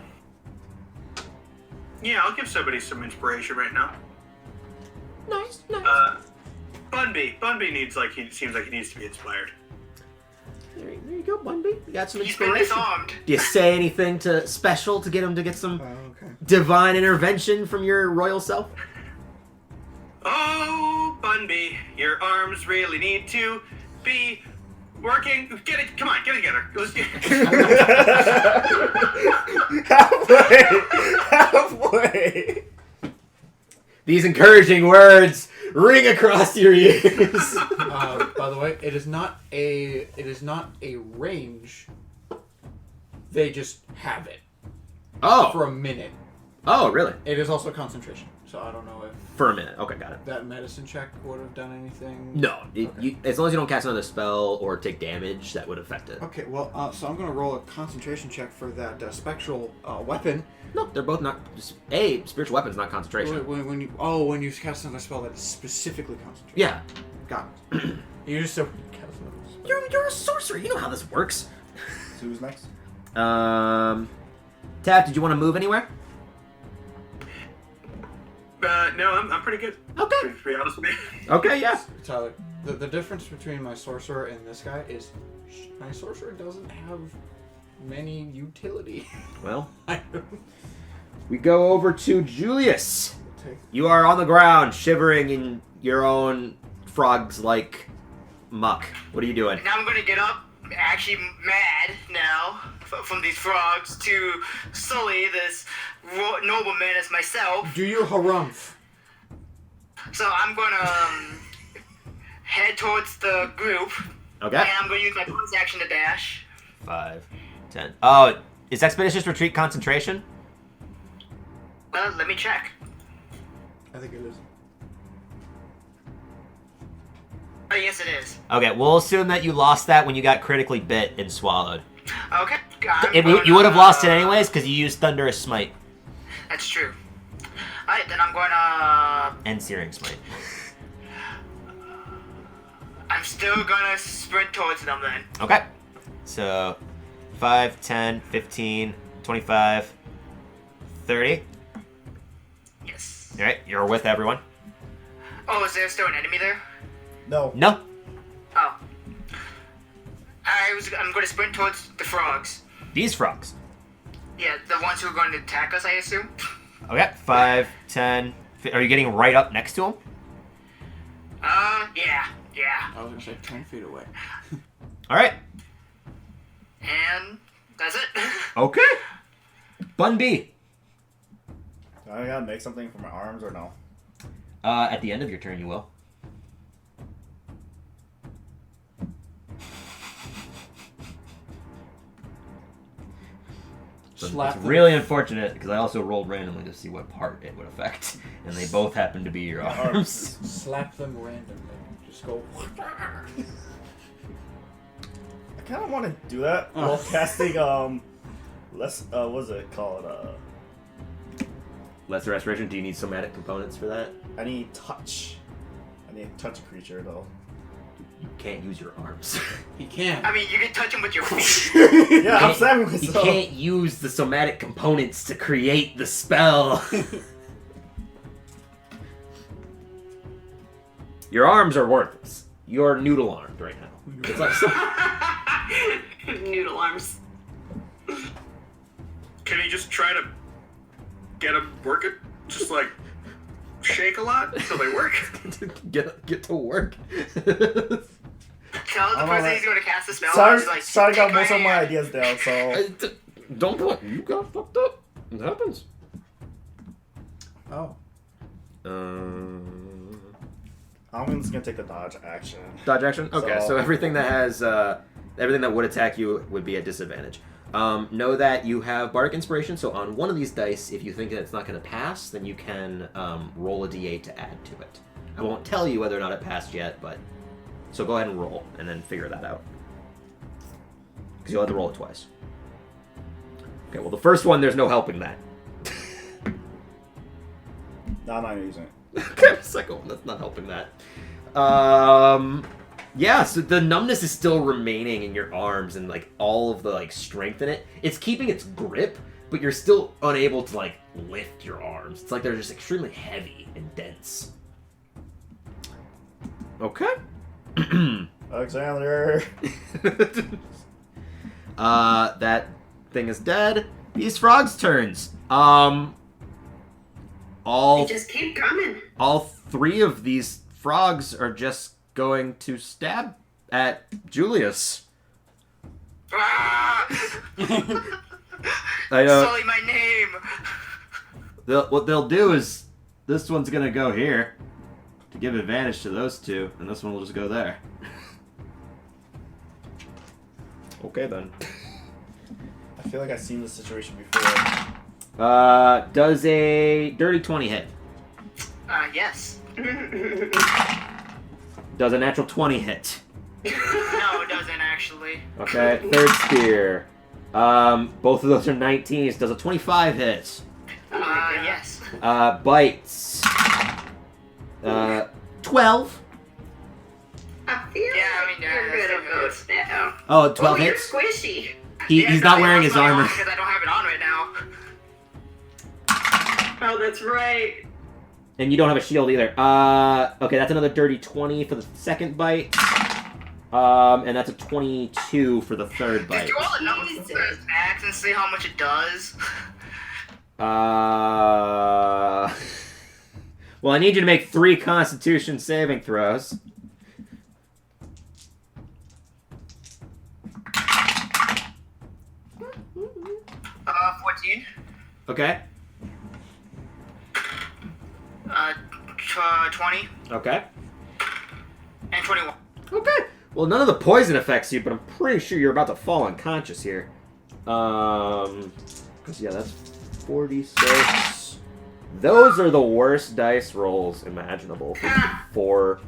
Yeah, I'll give somebody some inspiration right now. Nice. Bunby needs seems like he needs to be inspired. There you go, Bunby. You got some He's been inspiration. disarmed. Do you say anything special to get him to get some Okay. divine intervention from your royal self? Oh, Bunby, your arms really need to be working. Get it. Come on, get it together. Let's get Halfway. These encouraging words ring across your ears. By the way, it is not a range. They just have it for a minute. Oh, really? It is also concentration, so I don't know if For a minute. Okay, got it. that medicine check would have done anything. No, as long as you don't cast another spell or take damage, that would affect it. Okay, well, so I'm gonna roll a concentration check for that spectral weapon. No, they're both not. Spiritual weapon's not concentration. When you cast another spell that is specifically concentration. Yeah. Got it. You just said when you cast another spell. You're a sorcerer. You know how this works. So who's next? Tab, did you want to move anywhere? no, I'm pretty good. Okay. To be honest with you. Okay, yeah. Tyler, the difference between my sorcerer and this guy is my sorcerer doesn't have many utility. Well, We go over to Julius. You are on the ground, shivering in your own frogs-like muck. What are you doing? Now I'm gonna get up, actually mad now from these frogs to sully this nobleman as myself. Do your harumph. So I'm gonna head towards the group. Okay. And I'm gonna use my bonus action to dash. 5, 10. Oh, is Expeditious Retreat concentration? Well, let me check. I think it is. Oh, yes, it is. Okay, we'll assume that you lost that when you got critically bit and swallowed. Okay. You would have lost it anyways because you used Thunderous Smite. That's true. Alright, then I'm gonna... And Searing Smite. I'm still gonna sprint towards them then. Okay. So, 5, 10, 15, 25, 30. Yes. Alright, you're with everyone. Oh, is there still an enemy there? No. No. Oh. I'm gonna sprint towards the frogs. These frogs. Yeah, the ones who are going to attack us, I assume. Okay, 5, 10. Are you getting right up next to them? Yeah. I was gonna say 10 feet away. Alright. And that's it. Okay. Bun B. Do I gotta make something for my arms or no? At the end of your turn, you will. Slap It's them. really unfortunate because I also rolled randomly to see what part it would affect, and they both happen to be your arms. Slap them randomly. Just go. I kind of want to do that while casting what's it called? Lesser Restoration. Do you need somatic components for that? I need touch. I need to touch a creature though. You can't use your arms. He can't. I mean, you can touch him with your feet. Yeah, I'm stabbing You myself. can't use the somatic components to create the spell. Your arms are worthless. You're noodle armed right now. It's like Noodle arms. Can you just try to get them working? Just like shake a lot until they work? get to work. Tell the I'm person alright. he's going to cast the spell. Sorry, just like, sorry, got take most of my hand. ideas down. So Don't put. You got fucked up. It happens. Oh. I'm just gonna take the dodge action. Dodge action? Okay, so So- everything that has, everything that would attack you would be at disadvantage. Know that you have Bardic Inspiration, so on one of these dice, if you think that it's not going to pass, then you can roll a d8 to add to it. I won't tell you whether or not it passed yet, but... So go ahead and roll, and then figure that out. Because you'll have to roll it twice. Okay, well the first one, there's no helping that. No, I'm not using it. Okay, second one, that's not helping that. Yeah, so the numbness is still remaining in your arms and like all of the like strength in it. It's keeping its grip, but you're still unable to like lift your arms. It's like they're just extremely heavy and dense. Okay. Alexander. That thing is dead. These frogs' turns. All They just keep coming. all three of these frogs are just going to stab at Julius. Ah! I know. Sully my name. What they'll do is this one's gonna go here to give advantage to those two, and this one will just go there. Okay then. I feel like I've seen this situation before. Does a dirty 20 hit? Yes. Does a natural 20 hit? No, it doesn't actually. Okay, third spear. Both of those are 19s. Does a 25 hit? Yes. Bites. 12. I feel Yeah, I like mean, yeah, you're that's good at still those now. Oh, 12 Oh, you're hits? squishy. He's not wearing his armor. Because I don't have it on right now. Oh, that's right. And you don't have a shield either. Okay, that's another dirty 20 for the second bite. And that's a 22 for the third Just bite. do all the numbers with the axe and see how much it does. Well, I need you to make 3 Constitution saving throws. 14. Okay. 20. Okay. And 21. Okay. Well, none of the poison affects you, but I'm pretty sure you're about to fall unconscious here. Because, yeah, that's 46. Those are the worst dice rolls imaginable for 4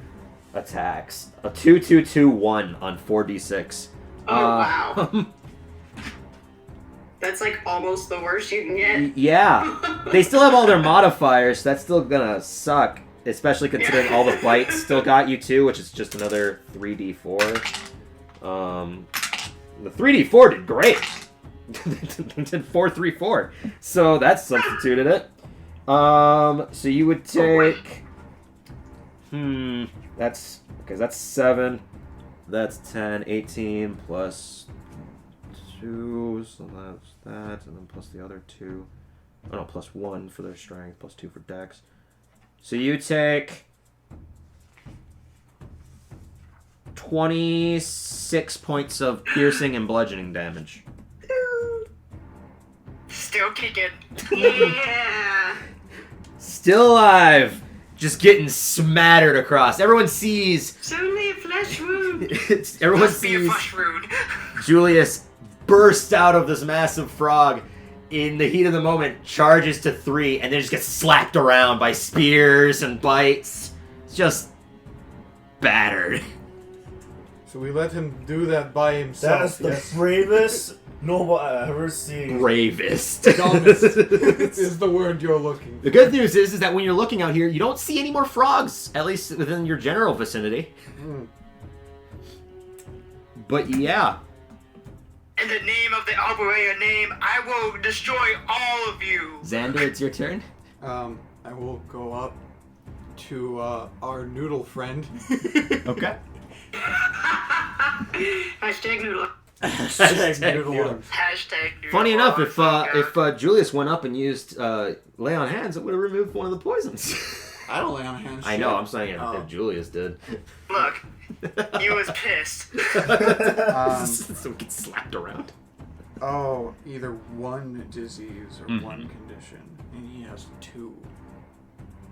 attacks. A 2-2-2-1 on 4d6. Oh, wow. That's like almost the worst you can get. Yeah. They still have all their modifiers, so that's still gonna suck. Especially considering all the bites still got you too, which is just another 3d4. The 3d4 did great. It did 4-3-4. So that substituted it. So you would take... That's... Okay, that's 7. That's 10, 18, plus 2, so that's that, and then plus the other 2. Oh no, plus 1 for their strength, plus 2 for dex. So you take 26 points of piercing and bludgeoning damage. Still kicking. Yeah. Still alive! Just getting smattered across. Everyone sees... It's only a flesh wound. Everyone Must be a sees flesh wound. Julius burst out of this massive frog. In the heat of the moment, charges to 3, and then just gets slapped around by spears and bites. It's just battered. So we let him do that by himself. That's the yes. bravest noble I've ever seen. Bravest. Dumbest is the word you're looking. The good news is that when you're looking out here, you don't see any more frogs, at least within your general vicinity. But yeah. In the name of the operator name, I will destroy all of you. Xander, it's your turn. I will go up to our noodle friend. Okay. Hashtag noodle. Hashtag noodle. Hashtag noodle. Funny enough, if Julius went up and used lay on hands, it would have removed one of the poisons. I don't lay on hands. I know. I'm saying if Julius did. Look, he was pissed. So we get slapped around. Oh, either one disease or one condition, and he has 2.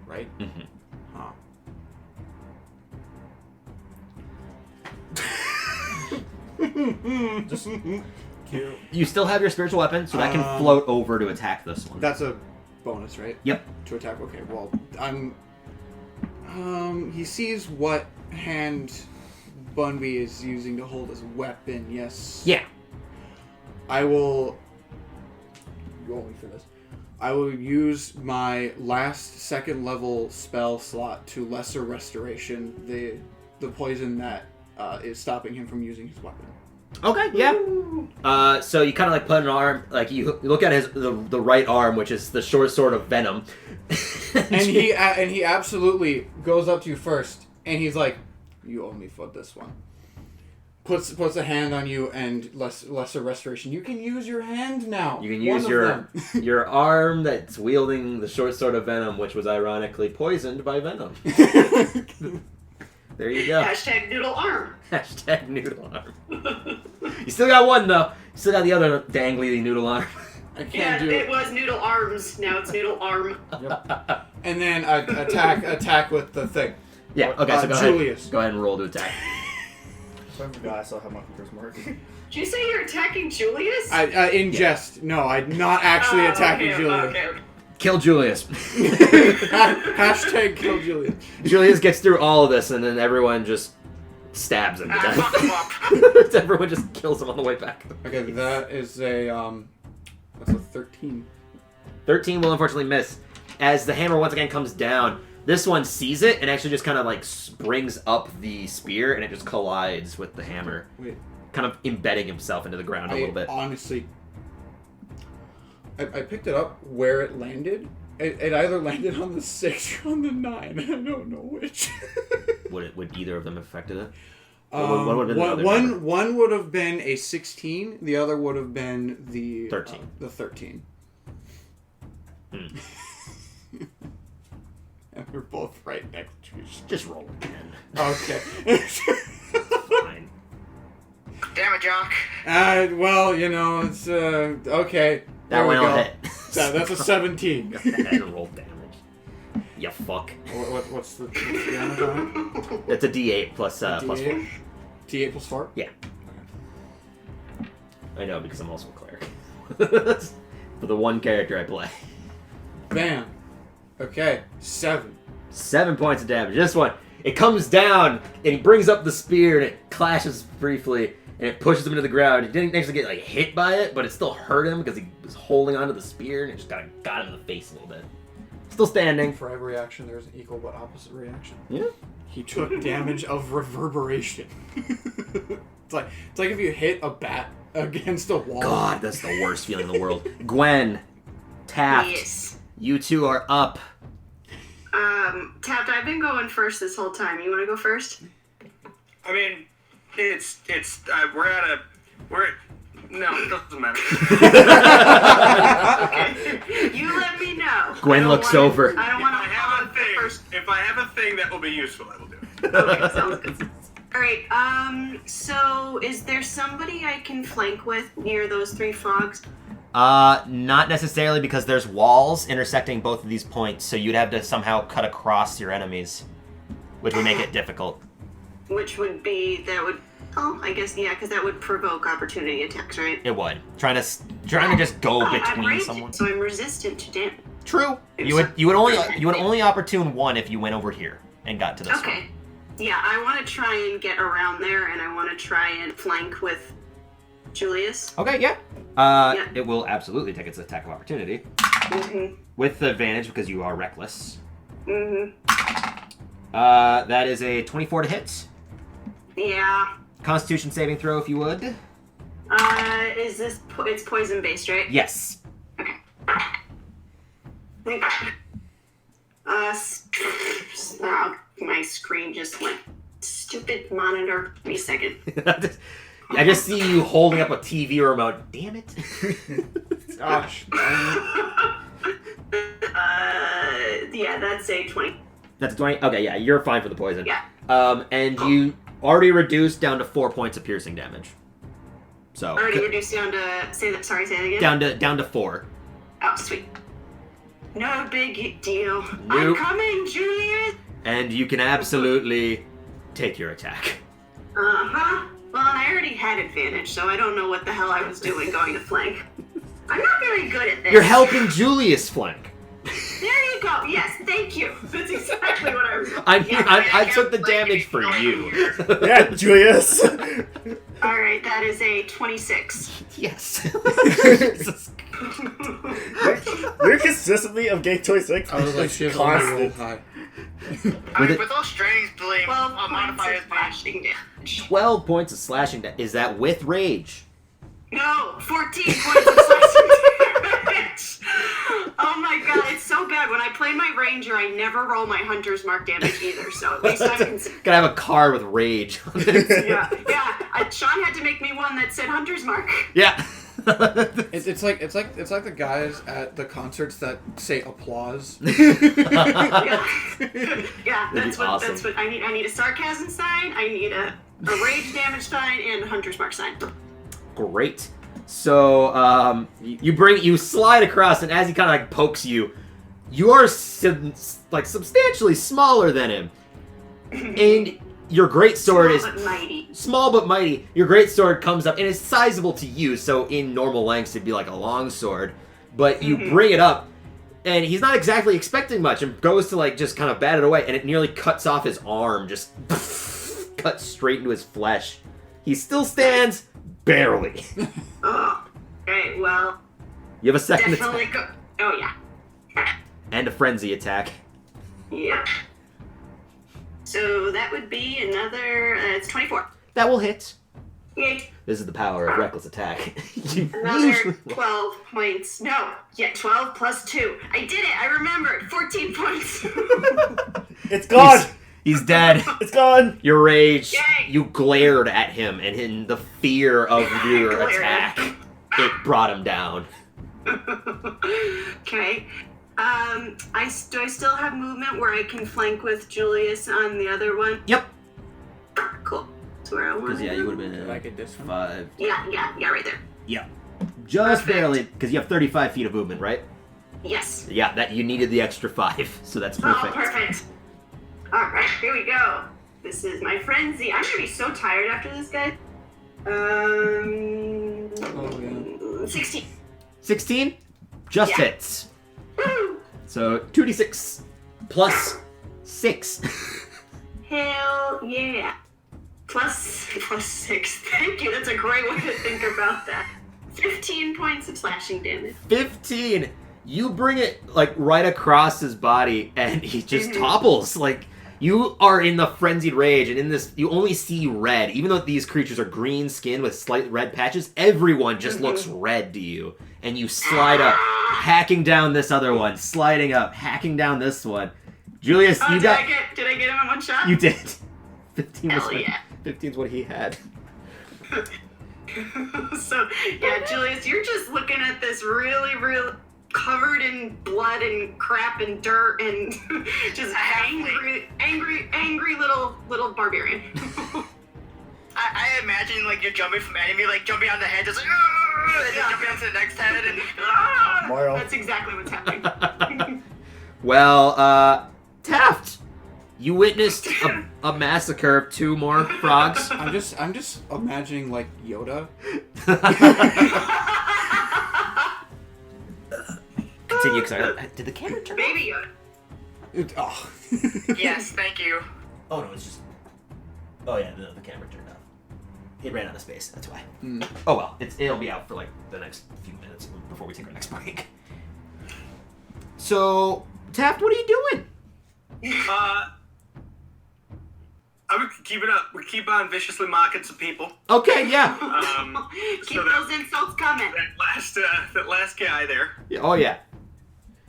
Right? Huh. Just cute. You still have your spiritual weapon, so that can float over to attack this one. That's a bonus, right? Yep. To attack. Okay. Well, I'm. He sees what hand Bunby is using to hold his weapon. Yes. Yeah. I will. Roll me for this. I will use my last 2nd level spell slot to lesser restoration the poison that is stopping him from using his weapon. Okay, yeah. So you kind of like put an arm, like you look at the right arm, which is the short sword of venom. and he absolutely goes up to you first, and he's like, "You owe me for this one." Puts a hand on you and lesser restoration. You can use your hand now. You can use your arm that's wielding the short sword of venom, which was ironically poisoned by venom. There you go. Hashtag noodle arm. Hashtag noodle arm. You still got one though. You still got the other dangly noodle arm. I can't Yeah, do it was noodle arms. Now it's noodle arm. Yep. And then attack with the thing. Yeah. Okay. So Julius. Go ahead and roll to attack. I forgot I still have my charisma working. Did you say you're attacking Julius? In jest. No, I'm not actually attacking Julius. Okay. Kill Julius. Hashtag kill Julius. Julius gets through all of this, and then everyone just stabs him to Fuck him up. death. Everyone just kills him on the way back. Okay, that is a that's a 13. 13 will unfortunately miss. As the hammer once again comes down, this one sees it and actually just kind of like brings up the spear, and it just collides with the hammer, Wait, kind of embedding himself into the ground a little bit. Honestly, I picked it up where it landed. It either landed on the 6 or on the 9. I don't know which. Would either of them have affected it? One would have been the other number? One would have been a 16. The other would have been the 13. The 13. And we're both right next to each other. Just roll again. Okay. Fine. Damn it, Jock. Well, you know, it's, okay. That There we one will go. hit. That's a 17. Go ahead and roll damage. You fuck. What's the damage on it? It's a D8 plus 4. D8 plus 4? Yeah. I know, because I'm also a cleric. For the one character I play. Bam. Okay, 7. 7 points of damage. This one, it comes down, and he brings up the spear, and it clashes briefly, and it pushes him into the ground. He didn't actually get like hit by it, but it still hurt him because he was holding onto the spear, and it just got him in the face a little bit. Still standing. For every action, there's an equal but opposite reaction. Yeah. He took damage of reverberation. It's like if you hit a bat against a wall. God, that's the worst feeling in the world. Gwen, Taft, Yes. you two are up. Taft, I've been going first this whole time. You want to go first? I mean, no, it doesn't matter. You let me know. Gwen looks over. I don't want to have a the thing. first. If I have a thing that will be useful, I will do it. Okay, sounds good. All right. So is there somebody I can flank with near those 3 frogs? Not necessarily, because there's walls intersecting both of these points, so you'd have to somehow cut across your enemies, which would make it difficult. Which would be I guess yeah, because that would provoke opportunity attacks, right? It would. Trying to just go I'm between ranged, someone. so I'm resistant to damage. True. You would only opportune 1 if you went over here and got to this one. Okay. Yeah, I want to try and get around there, and I want to try and flank with Julius. Okay, yeah. Yeah. It will absolutely take its attack of opportunity. Mm-hmm. With the advantage because you are reckless. Mm-hmm. That is a 24 to hit. Yeah. Constitution saving throw, if you would. Is this it's poison based, right? Yes. Okay. My screen just went. Stupid monitor. Give me a second. I just see you holding up a TV remote. Damn it. Gosh. Yeah, that's a 20. That's a 20? Okay, yeah, you're fine for the poison. Yeah. And you already reduced down to 4 points of piercing damage. So Already reduced down to say that again. down to 4. Oh, sweet. No big deal. Nope. I'm coming, Julius. And you can absolutely take your attack. Uh-huh. Well, and I already had advantage, so I don't know what the hell I was doing going to flank. I'm not very good at this. You're helping Julius flank. There you go. Yes, thank you. That's exactly what I was doing. I took the damage for you. Yeah, Julius. All right, that is a 26. Yes. You're consistently of gate 26. I was like, she has only rolled high. With those strings, believe 12 I'll modify points his of slashing damage. 12 points of slashing damage. Is that with rage? No, 14 points of slashing damage. Oh my god, it's so bad. When I play my ranger, I never roll my hunter's mark damage either, so at least I'm consistent. Gotta have a card with rage on it. Yeah. Sean had to make me one that said hunter's mark. Yeah. It's like the guys at the concerts that say applause. Yeah, that's awesome. what I need. I need a sarcasm sign. I need a rage damage sign and a hunter's mark sign. Great. So you slide across, and as he kind of like pokes you, you are substantially smaller than him, and your great sword is mighty. Small but mighty. Your great sword comes up and it's sizable to you, so in normal lengths it'd be like a long sword, but you bring it up, and he's not exactly expecting much, and goes to like just kind of bat it away, and it nearly cuts off his arm, just cuts straight into his flesh. He still stands. Barely. Oh, okay, well. You have a second definitely attack. Oh, yeah. And a frenzy attack. Yep. So that would be another. It's 24. That will hit. Yay. This is the power of reckless attack. Another 12 points. No. Yeah, 12 plus 2. I did it. I remembered. 14 points. It's gone. He's dead. It's gone. Your rage. Yay. You glared at him, and in the fear of your Glared. attack, it brought him down. Okay. Do I still have movement where I can flank with Julius on the other one? Yep. Cool. That's where I want. Because, yeah, you would have been Like at this one? 5. Yeah, right there. Yeah. Just Perfect. barely, because you have 35 feet of movement, right? Yes. Yeah, that you needed the extra 5, so that's perfect. Oh, perfect. All right, here we go. This is my frenzy. I'm gonna be so tired after this, guy. 16. 16 just Yeah. hits. Woo! So 2d6 plus 6. Hell yeah. Plus 6. Thank you. That's a great way to think about that. 15 points of slashing damage. 15. You bring it like right across his body, and he just topples. Like you are in the frenzied rage, and in this, you only see red. Even though these creatures are green skinned with slight red patches, everyone just looks red to you. And you slide up, hacking down this other one, sliding up, hacking down this one. Julius, you did got. I get him in one shot? You did. 15 Hell was what, yeah. 15's what he had. So, yeah, Julius, you're just looking at this really covered in blood and crap and dirt and just angry little barbarian. I imagine like you're jumping from enemy, like jumping on the head, just like, and then jumping onto the next head, and Mario. That's exactly what's happening. Well, Taft, you witnessed a massacre of 2 more frogs. I'm just imagining like Yoda. Continue, because did the camera turn off? Baby Yoda. Oh. yes, thank you. Oh, no, it's just... Oh, yeah, the camera turned off. It ran out of space, that's why. Oh, well, it'll be out for, like, the next few minutes before we take our next break. So, Taft, what are you doing? I would keep it up. We keep on viciously mocking some people. Okay, yeah. Keep those insults coming. That last guy there. Oh, yeah.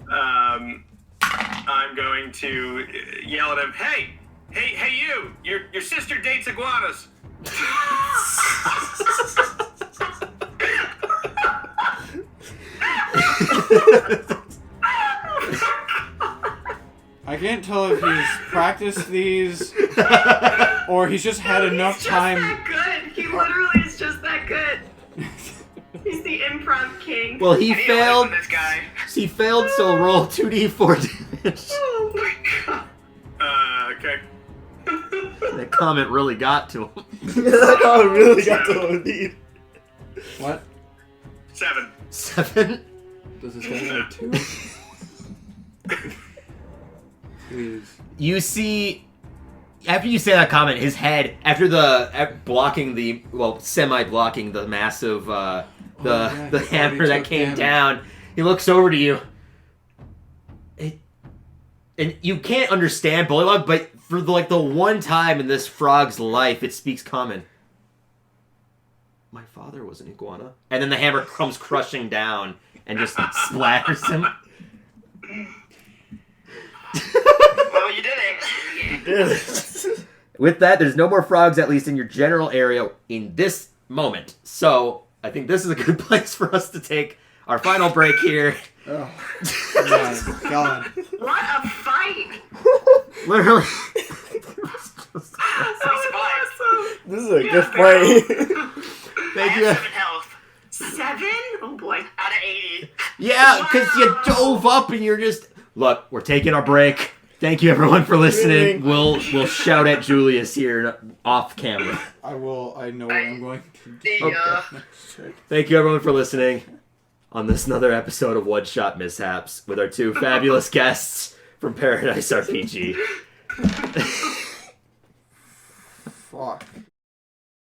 I'm going to yell at him. Hey, you! Your sister dates iguanas. I can't tell if he's practiced these or he's just had enough time. He's just that good. He literally is just that good. He's the improv king. Well, he I need to failed. learn from this guy. He failed, so roll 2d4 damage. Oh my god. Okay. That comment really got to him. That guy really got to indeed. What? 7. 7? Does this guy have a 2? Please. You see, after you say that comment, his head, after blocking the, well, semi-blocking the massive, yeah, the he hammer already that took came damage. down, he looks over to you. And you can't understand Bullywug, but for the one time in this frog's life, it speaks common. My father was an iguana. And then the hammer comes crushing down and just splatters him. Well, you did it. Dude. With that, there's no more frogs, at least in your general area, in this moment. So, I think this is a good place for us to take our final break here. Oh my god. What a fight! Literally. We survived. This is a good fight. I Thank have you. 7 health 7? Oh boy. out of 80. Yeah, because you dove up and you're just... Look, we're taking our break. Thank you, everyone, for listening. We'll shout at Julius here off camera. I know what I'm going to do. The, Thank you, everyone, for listening on this another episode of One-Shot Mishaps with our 2 fabulous guests from Paradise RPG. Fuck.